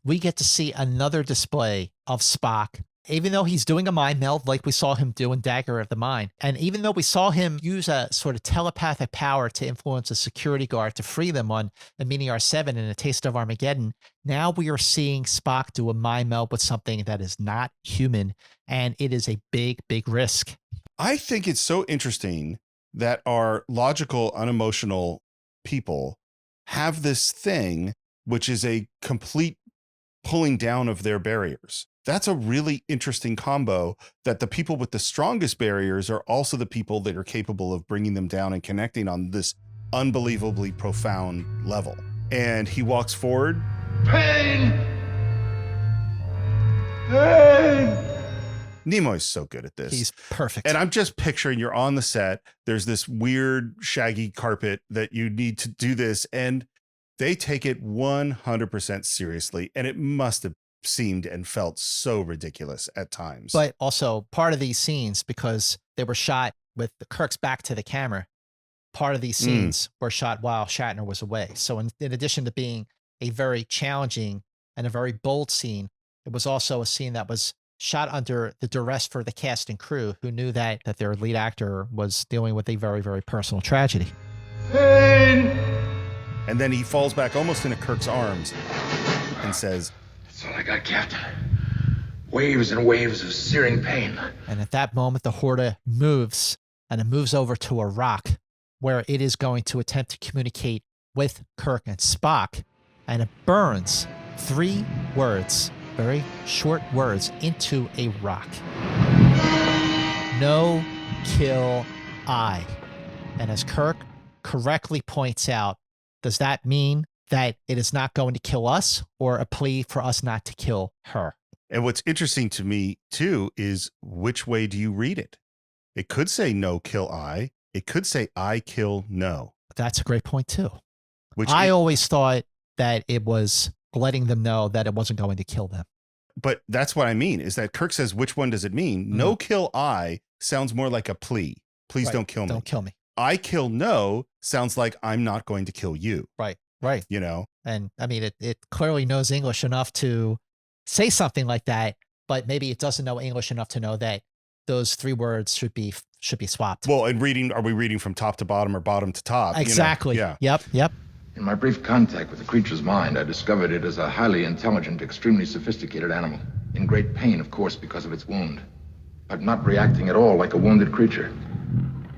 we get to see another display of Spock, even though he's doing a mind meld like we saw him do in Dagger of the Mind. And even though we saw him use a sort of telepathic power to influence a security guard to free them on Amini R7 in A Taste of Armageddon, now we are seeing Spock do a mind meld with something that is not human. And it is a big risk. I think it's so interesting that our logical, unemotional people have this thing, which is a complete pulling down of their barriers. That's a really interesting combo, that the people with the strongest barriers are also the people that are capable of bringing them down and connecting on this unbelievably profound level. And he walks forward. Pain! Pain! Nimoy's so good at this. He's perfect. And I'm just picturing you're on the set. There's this weird shaggy carpet that you need to do this. And they take it 100% seriously. And it must have seemed and felt so ridiculous at times. But also part of these scenes, because they were shot with the Kirk's back to the camera, part of these scenes were shot while Shatner was away. So in addition to being a very challenging and a very bold scene, it was also a scene that was shot under the duress for the cast and crew, who knew that their lead actor was dealing with a very personal tragedy. Pain! And then he falls back almost into Kirk's arms and says, "That's all I got, Captain. Waves and waves of searing pain." And at that moment, the Horta moves, and it moves over to a rock where it is going to attempt to communicate with Kirk and Spock, and it burns 3 words, very short words, into a rock. No kill I. And as Kirk correctly points out, does that mean that it is not going to kill us, or a plea for us not to kill her? And what's interesting to me, too, is which way do you read it? It could say no kill I, It could say, I kill no. That's a great point too. Which I always thought that it was letting them know that it wasn't going to kill them. But that's what I mean, is that Kirk says, which one does it mean? Mm-hmm. No kill I sounds more like a plea. Please Right. don't kill me. Don't kill me. I kill no sounds like I'm not going to kill you. Right. Right. You know? And I mean, it clearly knows English enough to say something like that, but maybe it doesn't know English enough to know that those 3 words should be swapped. Well, and are we reading from top to bottom or bottom to top? Exactly. You know? Yeah. Yep. In my brief contact with the creature's mind, I discovered it as a highly intelligent, extremely sophisticated animal. In great pain, of course, because of its wound. But not reacting at all like a wounded creature.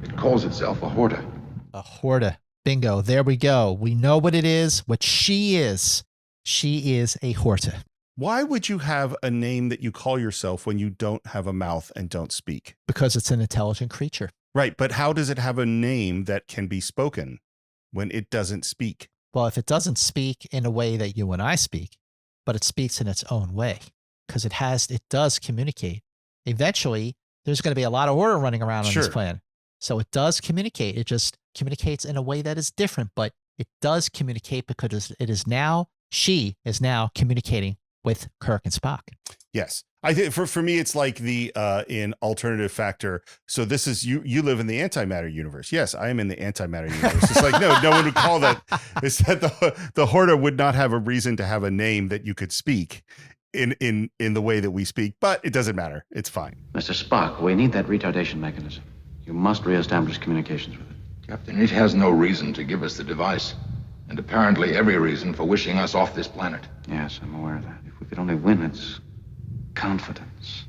It calls itself a Horta. A Horta. Bingo. There we go. We know what it is, what she is. She is a Horta. Why would you have a name that you call yourself when you don't have a mouth and don't speak? Because it's an intelligent creature. Right. But how does it have a name that can be spoken when it doesn't speak? Well, if it doesn't speak in a way that you and I speak, but it speaks in its own way, because it does communicate. Eventually, there's going to be a lot of order running around on this planet. So it does communicate. It just communicates in a way that is different, but it does communicate because she is now communicating with Kirk and Spock. Yes. I think for me, it's like the in alternative factor. So this is you live in the antimatter universe. Yes, I am in the antimatter universe. It's like, no one would call that. It's that the Horta would not have a reason to have a name that you could speak in the way that we speak, but it doesn't matter. It's fine. Mr. Spock, we need that retardation mechanism. You must reestablish communications with it. Captain, it has no reason to give us the device. And apparently every reason for wishing us off this planet. Yes, I'm aware of that. If we could only win its confidence.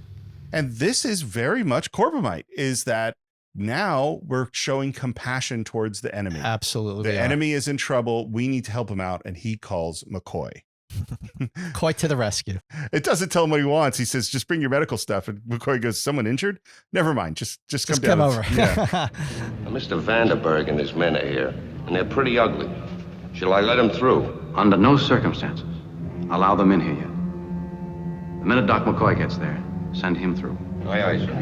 And this is very much Corbomite, is that now we're showing compassion towards the enemy. Absolutely. The enemy is in trouble. We need to help him out. And he calls McCoy. Quite to the rescue. It doesn't tell him what he wants. He says, just bring your medical stuff. And McCoy goes, someone injured? Never mind. Just come over. Yeah. Mr. Vanderberg and his men are here, and they're pretty ugly. Shall I let them through? Under no circumstances. Allow them in here yet. The minute Doc McCoy gets there, send him through. Aye, sir.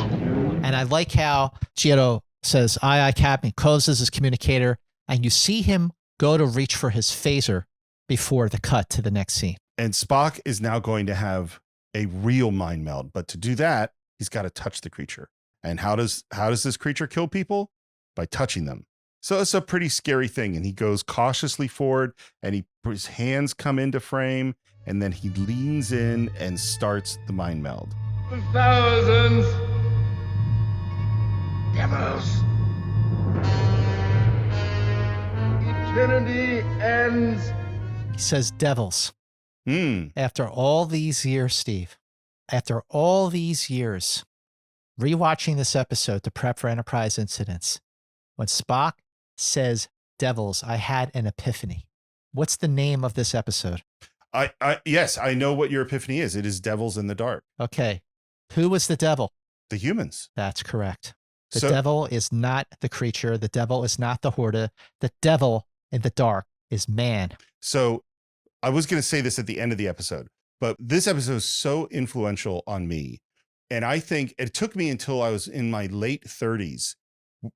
And I like how Giotto says, aye, Captain, closes his communicator, and you see him go to reach for his phaser before the cut to the next scene. And Spock is now going to have a real mind meld. But to do that, he's got to touch the creature. And how does this creature kill people? By touching them. So it's a pretty scary thing. And he goes cautiously forward, and his hands come into frame, and then he leans in and starts the mind meld. Thousands. Devils. Eternity ends. He says devils. After all these years, Steve, after all these years, rewatching this episode to prep for Enterprise incidents, when Spock says devils, I had an epiphany. What's the name of this episode? Yes, I know what your epiphany is. It is Devils in the Dark. Okay. Who was the devil? The humans. That's correct. The devil is not the creature. The devil is not the Horta. The devil in the dark is man. So I was going to say this at the end of the episode, but this episode is so influential on me. And I think it took me until I was in my late 30s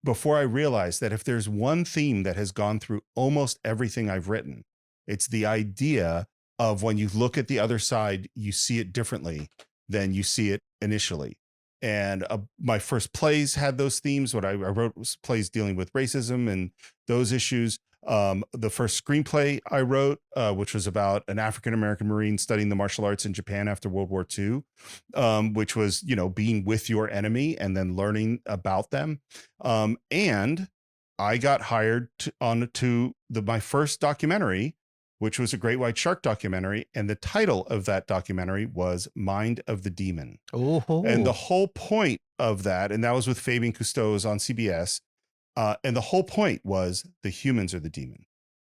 before I realized that if there's one theme that has gone through almost everything I've written, it's the idea of when you look at the other side, you see it differently than you see it initially. And my first plays had those themes. What I wrote was plays dealing with racism and those issues. The first screenplay I wrote, which was about an African-American Marine studying the martial arts in Japan after World War II, which was, being with your enemy and then learning about them. And I got hired to my first documentary, which was a great white shark documentary. And the title of that documentary was Mind of the Demon. Oh. And the whole point of that, and that was with Fabian Cousteau on CBS. And the whole point was the humans are the demon.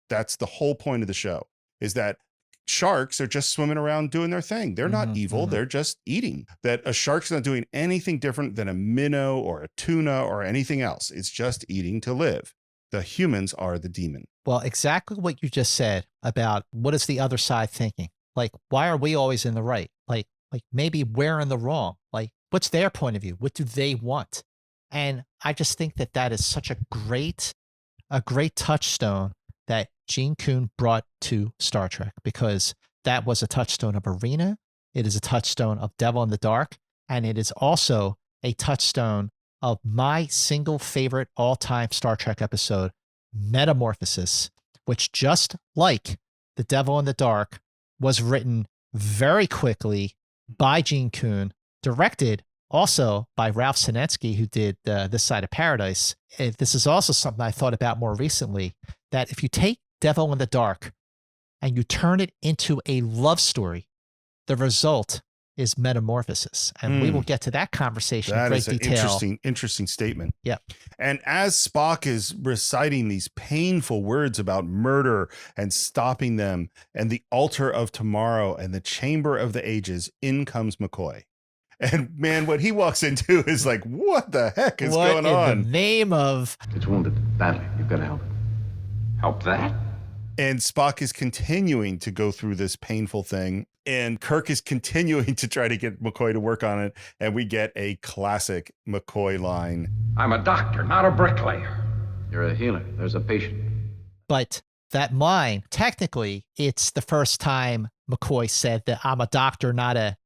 That's the whole point of the show, is that sharks are just swimming around doing their thing. They're not evil. They're just eating. That a shark's not doing anything different than a minnow or a tuna or anything else. It's just eating to live. The humans are the demon. Well, exactly what you just said about what is the other side thinking? Like, why are we always in the right? Like maybe we're in the wrong. Like, what's their point of view? What do they want? And I just think that that is such a great touchstone that Gene Coon brought to Star Trek, because that was a touchstone of Arena. It is a touchstone of Devil in the Dark. And it is also a touchstone of my single favorite all-time Star Trek episode, Metamorphosis, which, just like The Devil in the Dark, was written very quickly by Gene Coon, directed also by Ralph Sinetsky, who did This Side of Paradise. This is also something I thought about more recently, that if you take Devil in the Dark and you turn it into a love story, the result is Metamorphosis. And we will get to that conversation in great detail. That is an interesting statement. Yeah. And as Spock is reciting these painful words about murder and stopping them and the altar of tomorrow and the chamber of the ages, in comes McCoy. And man, what he walks into is like, what the heck is going on? What in the name of... It's wounded badly. You've got to help it. Help that? And Spock is continuing to go through this painful thing. And Kirk is continuing to try to get McCoy to work on it. And we get a classic McCoy line. I'm a doctor, not a bricklayer. You're a healer. There's a patient. But that line, technically, it's the first time McCoy said that I'm a doctor, not a ...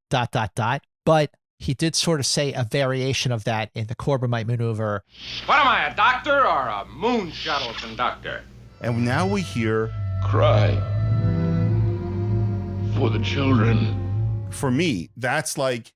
But he did sort of say a variation of that in the Corbomite maneuver. What am I, a doctor or a moon shuttle conductor? And now we hear... Cry for the children. For me, that's like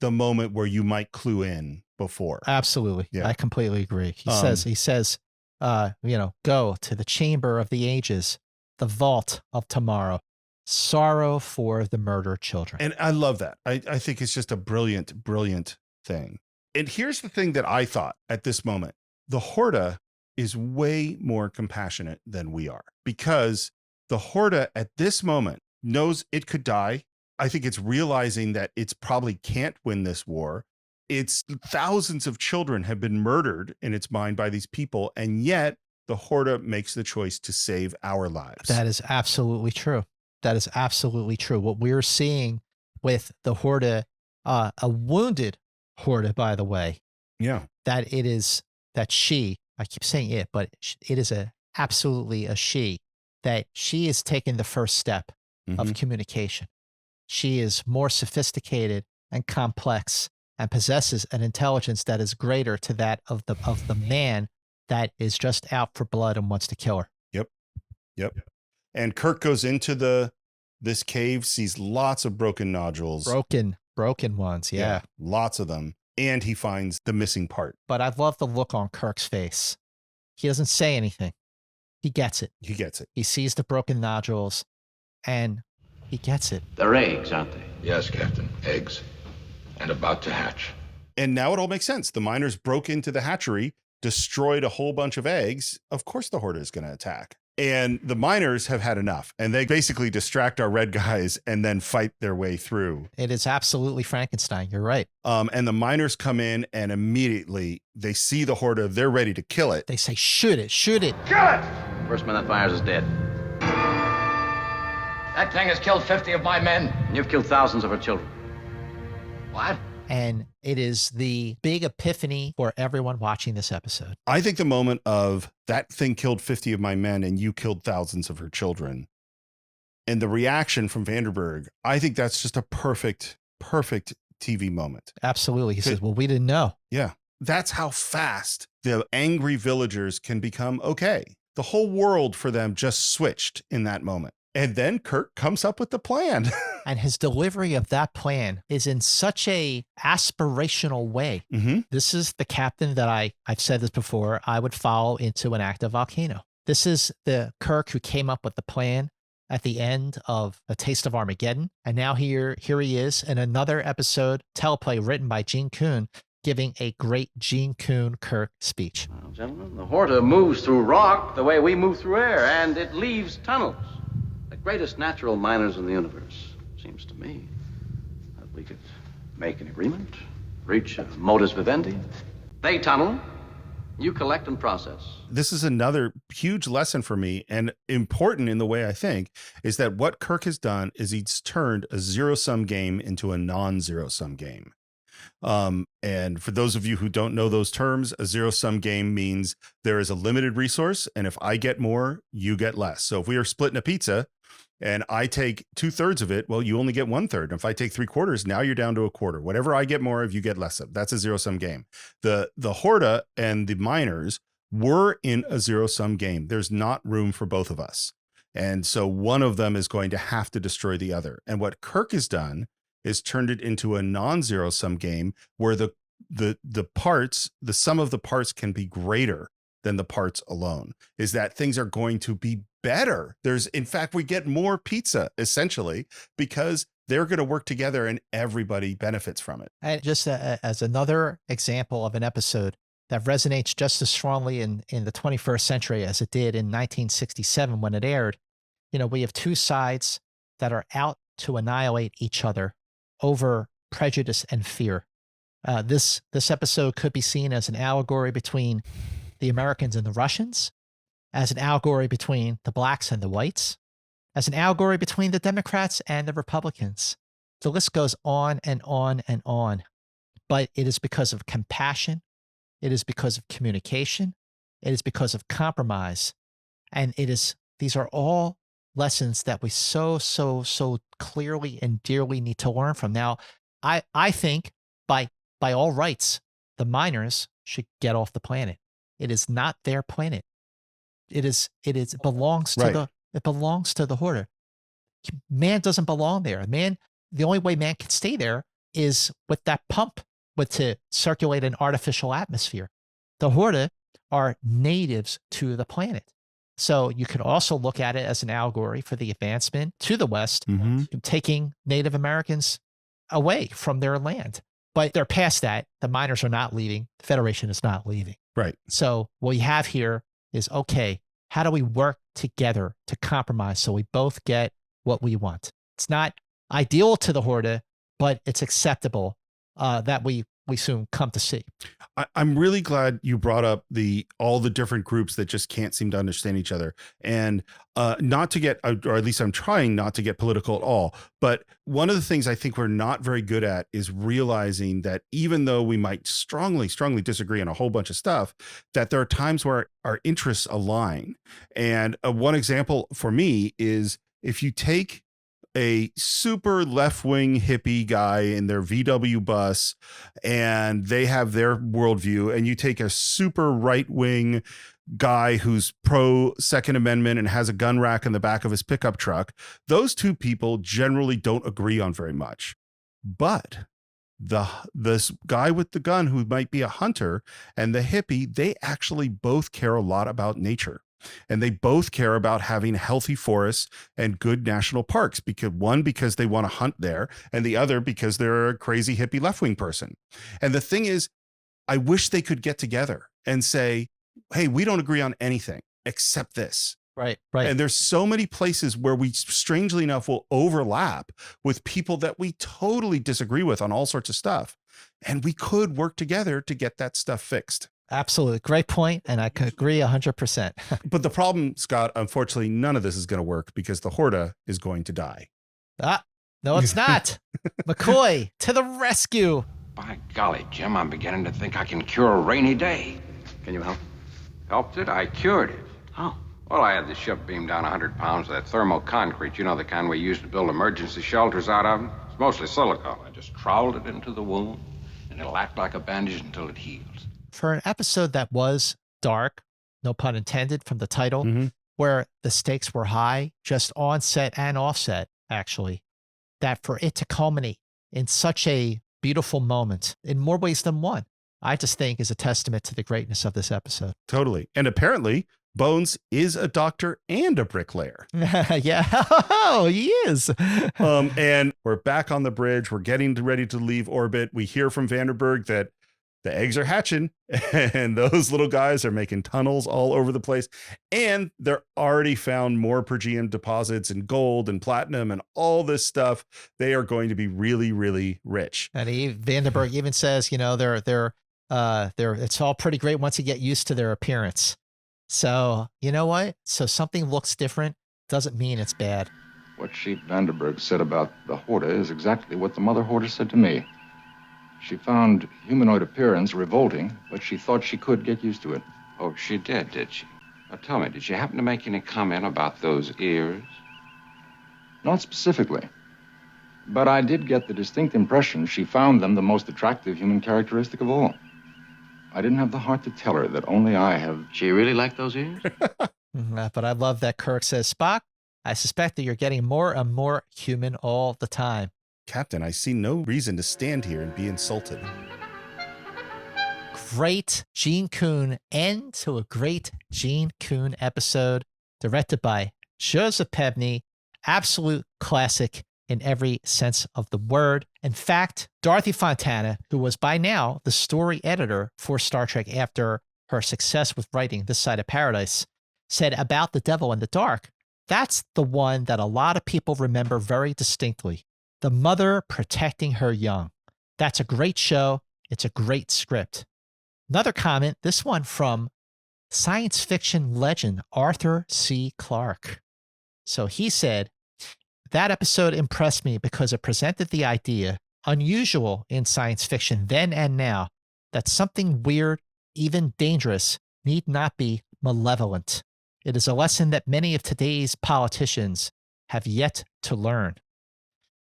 the moment where you might clue in before. Absolutely. Yeah. I completely agree. He says, go to the chamber of the ages, the vault of tomorrow, sorrow for the murdered children. And I love that. I think it's just a brilliant, brilliant thing. And here's the thing that I thought at this moment. The Horta is way more compassionate than we are, because the Horta at this moment knows it could die. I think it's realizing that it's probably can't win this war. It's thousands of children have been murdered in its mind by these people. And yet the Horta makes the choice to save our lives. That is absolutely true. That is absolutely true. What we're seeing with the Horta, a wounded Horta, by the way. Yeah. That it is, that she, I keep saying it, but it is absolutely a she, that she is taking the first step of communication. She is more sophisticated and complex and possesses an intelligence that is greater to that of the man that is just out for blood and wants to kill her. Yep. And Kirk goes into this cave, sees lots of broken nodules. Broken ones, yeah. Lots of them. And he finds the missing part. But I love the look on Kirk's face. He doesn't say anything. He gets it. He sees the broken nodules, and he gets it. They're eggs, aren't they? Yes, Captain. Eggs. And about to hatch. And now it all makes sense. The miners broke into the hatchery, destroyed a whole bunch of eggs. Of course the Horta is going to attack. And the miners have had enough. And they basically distract our red guys and then fight their way through. It is absolutely Frankenstein. You're right. And the miners come in and immediately they see the Horta. They're ready to kill it. They say, shoot it. Kill it! First man that fires is dead. That thing has killed 50 of my men. And you've killed thousands of her children. What? And it is the big epiphany for everyone watching this episode. I think the moment of that thing killed 50 of my men and you killed thousands of her children, and the reaction from Vanderberg, I think that's just a perfect TV moment. Absolutely. He says, well, we didn't know. Yeah. That's how fast the angry villagers can become okay. The whole world for them just switched in that moment. And then Kirk comes up with the plan. And his delivery of that plan is in such a aspirational way. This is the captain that I've said this before, I would follow into an active volcano. This is the Kirk who came up with the plan at the end of A Taste of Armageddon. And now here he is in another episode, teleplay written by Gene Coon, giving a great Gene Coon Kirk speech. Well, gentlemen, the Horta moves through rock the way we move through air, and it leaves tunnels. The greatest natural miners in the universe, seems to me, that we could make an agreement, reach a modus vivendi. They tunnel, you collect and process. This is another huge lesson for me, and important in the way I think, is that what Kirk has done is he's turned a zero-sum game into a non-zero-sum game. And for those of you who don't know those terms, a zero-sum game means there is a limited resource, and if I get more, you get less. So if we are splitting a pizza and I take 2/3 of it, well, you only get 1/3. And if I take 3/4, now you're down to 1/4. Whatever I get more of, you get less of. That's a zero-sum game. The Horta and the miners were in a zero-sum game. There's not room for both of us. And so one of them is going to have to destroy the other. And what Kirk has done is turned it into a non-zero-sum game where the parts, the sum of the parts can be greater than the parts alone. Is that things are going to be better. In fact, we get more pizza essentially because they're going to work together and everybody benefits from it. And just as another example of an episode that resonates just as strongly in the 21st century as it did in 1967 when it aired, we have two sides that are out to annihilate each other over prejudice and fear. This episode could be seen as an allegory between the Americans and the Russians, as an allegory between the blacks and the whites, as an allegory between the Democrats and the Republicans. The list goes on and on and on. But it is because of compassion. It is because of communication. It is because of compromise. And these are all lessons that we so clearly and dearly need to learn from. Now, I think by all rights, the miners should get off the planet. It is not their planet. It belongs to the Horta. Man doesn't belong there. The only way man can stay there is with that pump to circulate an artificial atmosphere. The Horta are natives to the planet. So you could also look at it as an allegory for the advancement to the West, taking Native Americans away from their land. But they're past that. The miners are not leaving. The Federation is not leaving. Right. So what we have here is, okay, how do we work together to compromise so we both get what we want? It's not ideal to the Horta, but it's acceptable that we soon come to see. I'm really glad you brought up all the different groups that just can't seem to understand each other, and not to get, or at least I'm trying not to get political at all. But one of the things I think we're not very good at is realizing that even though we might strongly disagree on a whole bunch of stuff, that there are times where our interests align. And one example for me is if you take a super left-wing hippie guy in their VW bus and they have their worldview, and you take a super right-wing guy who's pro Second Amendment and has a gun rack in the back of his pickup truck, those two people generally don't agree on very much. But this guy with the gun who might be a hunter and the hippie, they actually both care a lot about nature. And they both care about having healthy forests and good national parks, because they want to hunt there, and the other because they're a crazy hippie left-wing person. And the thing is, I wish they could get together and say, hey, we don't agree on anything except this. Right. And there's so many places where we, strangely enough, will overlap with people that we totally disagree with on all sorts of stuff. And we could work together to get that stuff fixed. Absolutely. Great point. And I could agree 100%. But the problem, Scott, unfortunately, none of this is going to work because the Horta is going to die. No, it's not. McCoy, to the rescue. By golly, Jim, I'm beginning to think I can cure a rainy day. Can you help? Helped it? I cured it. How? Well, I had the ship beam down 100 pounds of that thermoconcrete, the kind we use to build emergency shelters out of. It's mostly silicone. I just troweled it into the wound, and it'll act like a bandage until it heals. For an episode that was dark, no pun intended from the title, where the stakes were high, just on set and offset, actually, that for it to culminate in such a beautiful moment in more ways than one, I just think is a testament to the greatness of this episode. Totally. And apparently, Bones is a doctor and a bricklayer. Yeah, oh, he is. And we're back on the bridge. We're getting ready to leave orbit. We hear from Vanderberg that the eggs are hatching and those little guys are making tunnels all over the place. And they're already found more Pergean deposits and gold and platinum and all this stuff. They are going to be really, really rich. And Vanderberg even says, they're it's all pretty great once you get used to their appearance. So you know what? So something looks different doesn't mean it's bad. What Chief Vanderberg said about the Horta is exactly what the Mother Horta said to me. She found humanoid appearance revolting, but she thought she could get used to it. Oh, she did she? Now tell me, did she happen to make any comment about those ears? Not specifically. But I did get the distinct impression she found them the most attractive human characteristic of all. I didn't have the heart to tell her that only I have... She really liked those ears? But I love that Kirk says, Spock, I suspect that you're getting more and more human all the time. Captain, I see no reason to stand here and be insulted. Great Gene Coon end to a great Gene Coon episode, directed by Joseph Pevney. Absolute classic in every sense of the word. In fact, Dorothy Fontana, who was by now the story editor for Star Trek after her success with writing This Side of Paradise, said about The Devil in the Dark, that's the one that a lot of people remember very distinctly. The mother protecting her young. That's a great show. It's a great script. Another comment, this one from science fiction legend Arthur C. Clarke. So he said, that episode impressed me because it presented the idea, unusual in science fiction then and now, that something weird, even dangerous, need not be malevolent. It is a lesson that many of today's politicians have yet to learn.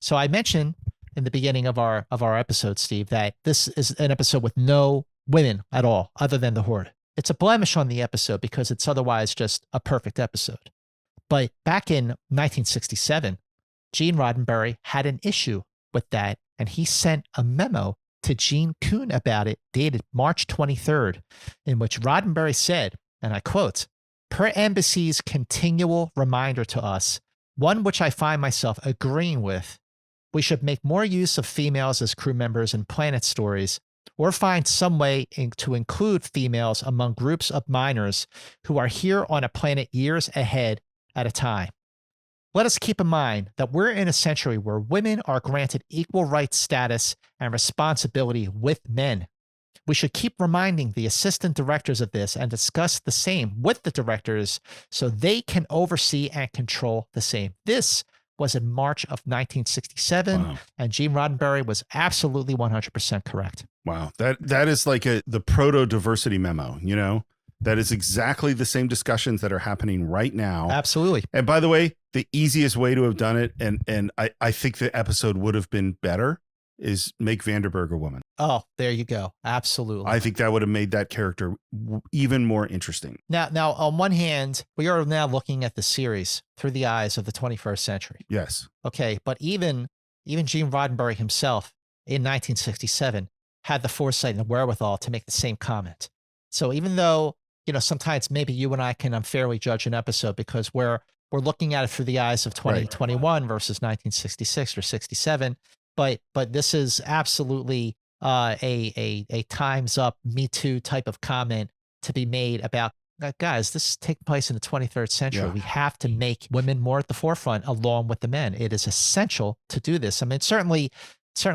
So I mentioned in the beginning of our episode, Steve, that this is an episode with no women at all, other than the Horta. It's a blemish on the episode because it's otherwise just a perfect episode. But back in 1967, Gene Roddenberry had an issue with that, and he sent a memo to Gene Coon about it, dated March 23rd, in which Roddenberry said, and I quote, "Per Embassy's continual reminder to us, one which I find myself agreeing with, we should make more use of females as crew members in Planet stories, or find some way to include females among groups of miners who are here on a planet years ahead at a time. Let us keep in mind that we're in a century where women are granted equal rights status and responsibility with men. We should keep reminding the assistant directors of this and discuss the same with the directors so they can oversee and control the same." This was in March of 1967, wow. And Gene Roddenberry was absolutely 100% correct. Wow, that is like the proto-diversity memo, you know? That is exactly the same discussions that are happening right now. Absolutely. And by the way, the easiest way to have done it, and I think the episode would have been better, is make Vanderberg a woman. Oh, there you go. Absolutely. I think that would have made that character even more interesting. Now, on one hand, we are now looking at the series through the eyes of the 21st century. Yes. Okay, but even Gene Roddenberry himself in 1967 had the foresight and the wherewithal to make the same comment. So even though, you know, sometimes maybe you and I can unfairly judge an episode because we're looking at it through the eyes of 2021 versus 1966 or 67, but this is absolutely a time's up, Me Too type of comment to be made about, guys, this is taking place in the 23rd century. Yeah. We have to make women more at the forefront along with the men. It is essential to do this. I mean, certainly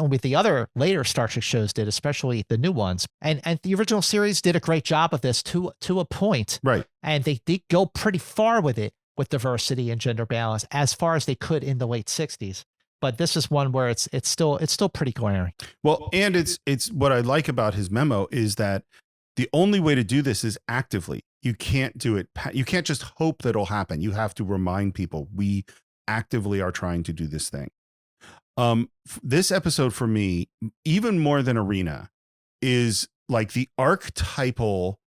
with the other later Star Trek shows did, especially the new ones. And the original series did a great job of this to a point. Right. And they did go pretty far with it, with diversity and gender balance, as far as they could in the late 60s. But this is one where it's still pretty glaring. Well, and it's what I like about his memo is that the only way to do this is actively. You can't do it. You can't just hope that it'll happen. You have to remind people we actively are trying to do this thing. This episode for me, even more than Arena, is like the archetypal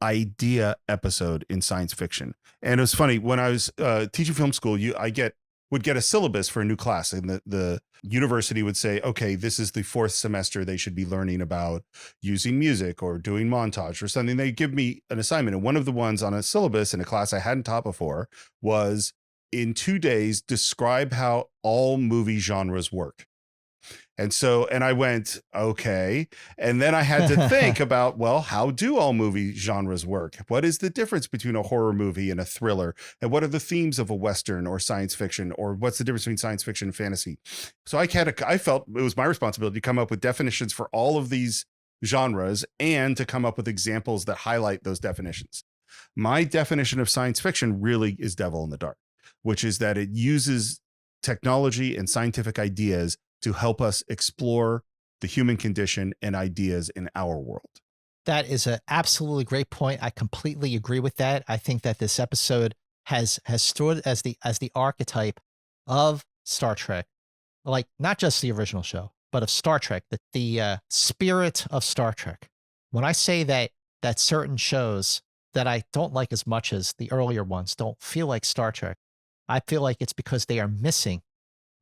idea episode in science fiction. And it was funny when I was teaching film school, would get a syllabus for a new class, and the university would say, okay, this is the fourth semester, they should be learning about using music or doing montage or something. They give me an assignment, and one of the ones on a syllabus in a class I hadn't taught before was, in 2 days, describe how all movie genres work. And I went, okay. And then I had to think about, well, how do all movie genres work? What is the difference between a horror movie and a thriller? And what are the themes of a Western or science fiction? Or what's the difference between science fiction and fantasy? So I felt it was my responsibility to come up with definitions for all of these genres and to come up with examples that highlight those definitions. My definition of science fiction really is Devil in the Dark, which is that it uses technology and scientific ideas to help us explore the human condition and ideas in our world. That is an absolutely great point. I completely agree with that. I think that this episode has stood as the archetype of Star Trek, like not just the original show, but of Star Trek, the spirit of Star Trek. When I say that certain shows that I don't like as much as the earlier ones don't feel like Star Trek, I feel like it's because they are missing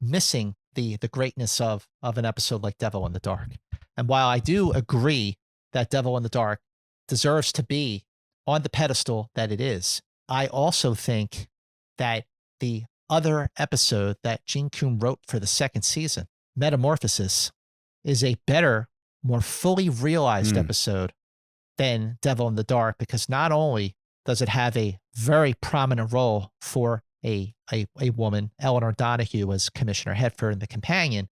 the greatness of an episode like Devil in the Dark. And while I do agree that Devil in the Dark deserves to be on the pedestal that it is, I also think that the other episode that Gene Coon wrote for the second season, Metamorphosis, is a better, more fully realized episode than Devil in the Dark, because not only does it have a very prominent role for a woman, Eleanor Donahue, as Commissioner Hedford and the companion,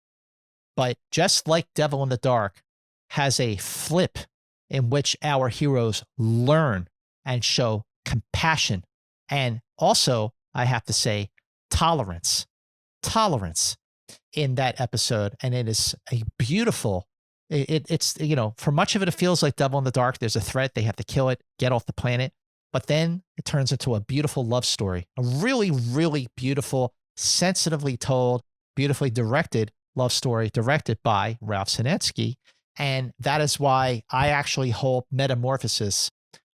but just like Devil in the Dark has a flip in which our heroes learn and show compassion, and also, I have to say, tolerance in that episode. And it is a beautiful, it's, for much of it, it feels like Devil in the Dark. There's a threat. They have to kill it, get off the planet. But then it turns into a beautiful love story, a really, really beautiful, sensitively told, beautifully directed love story directed by Ralph Sinetsky. And that is why I actually hold Metamorphosis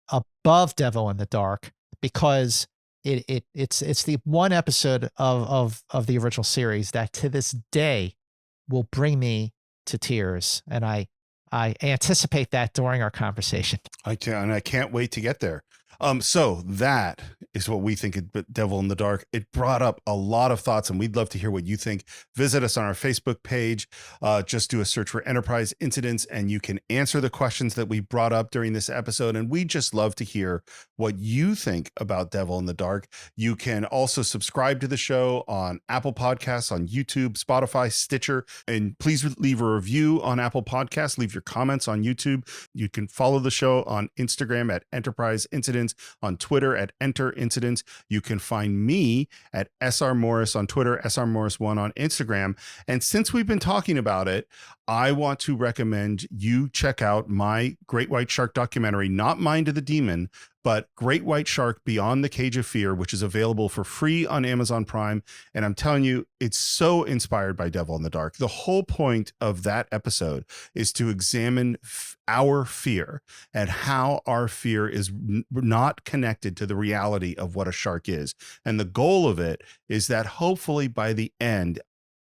above Devil in the Dark, because it's the one episode of the original series that to this day will bring me to tears. And I anticipate that during our conversation. I can't wait to get there. So that is what we think of Devil in the Dark. It brought up a lot of thoughts, and we'd love to hear what you think. Visit us on our Facebook page. Just do a search for Enterprise Incidents, and you can answer the questions that we brought up during this episode. And we just love to hear what you think about Devil in the Dark. You can also subscribe to the show on Apple Podcasts, on YouTube, Spotify, Stitcher, and please leave a review on Apple Podcasts. Leave your comments on YouTube. You can follow the show on Instagram at Enterprise Incidents, on Twitter at Enter Incidents. You can find me at SR Morris on Twitter, SR Morris1 on Instagram. And since we've been talking about it, I want to recommend you check out my Great White Shark documentary, not Mind of the Demon, but Great White Shark Beyond the Cage of Fear, which is available for free on Amazon Prime. And I'm telling you, it's so inspired by Devil in the Dark. The whole point of that episode is to examine our fear and how our fear is not connected to the reality of what a shark is. And the goal of it is that hopefully by the end,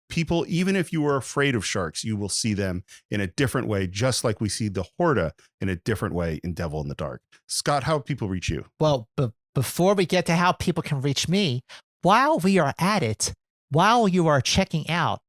people, even if you are afraid of sharks, you will see them in a different way, just like we see the Horta in a different way in Devil in the Dark. Scott, how people reach you? Well, before we get to how people can reach me, while we are at it, while you are checking out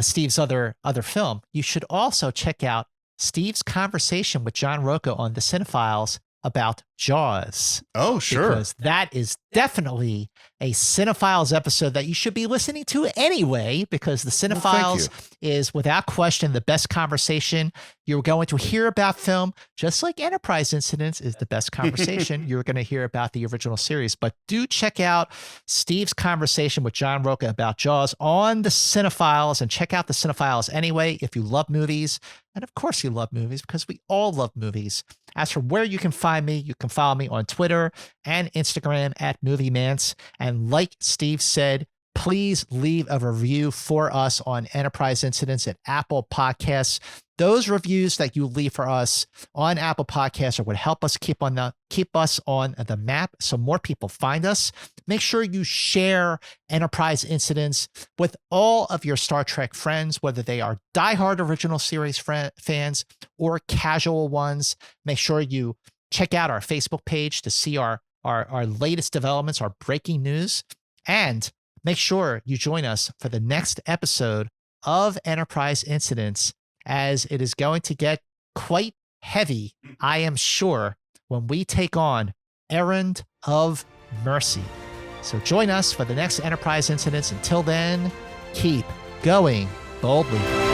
Steve's other film, you should also check out Steve's conversation with John Rocco on The Cinephiles about Jaws. Oh, sure. Because that is definitely a Cinephiles episode that you should be listening to anyway, because The Cinephiles is without question the best conversation you're going to hear about film, just like Enterprise Incidents is the best conversation you're going to hear about the original series. But do check out Steve's conversation with John Rocca about Jaws on The Cinephiles, and check out The Cinephiles anyway if you love movies. And of course you love movies, because we all love movies. As for where you can find me, you can follow me on Twitter and Instagram at MovieMance. And like Steve said, please leave a review for us on Enterprise Incidents at Apple Podcasts. Those reviews that you leave for us on Apple Podcasts are what help us keep us on the map so more people find us. Make sure you share Enterprise Incidents with all of your Star Trek friends, whether they are diehard original series fans or casual ones. Make sure you check out our Facebook page to see our latest developments, our breaking news. And make sure you join us for the next episode of Enterprise Incidents, as it is going to get quite heavy, I am sure, when we take on Errand of Mercy. So join us for the next Enterprise Incidents. Until then, keep going boldly.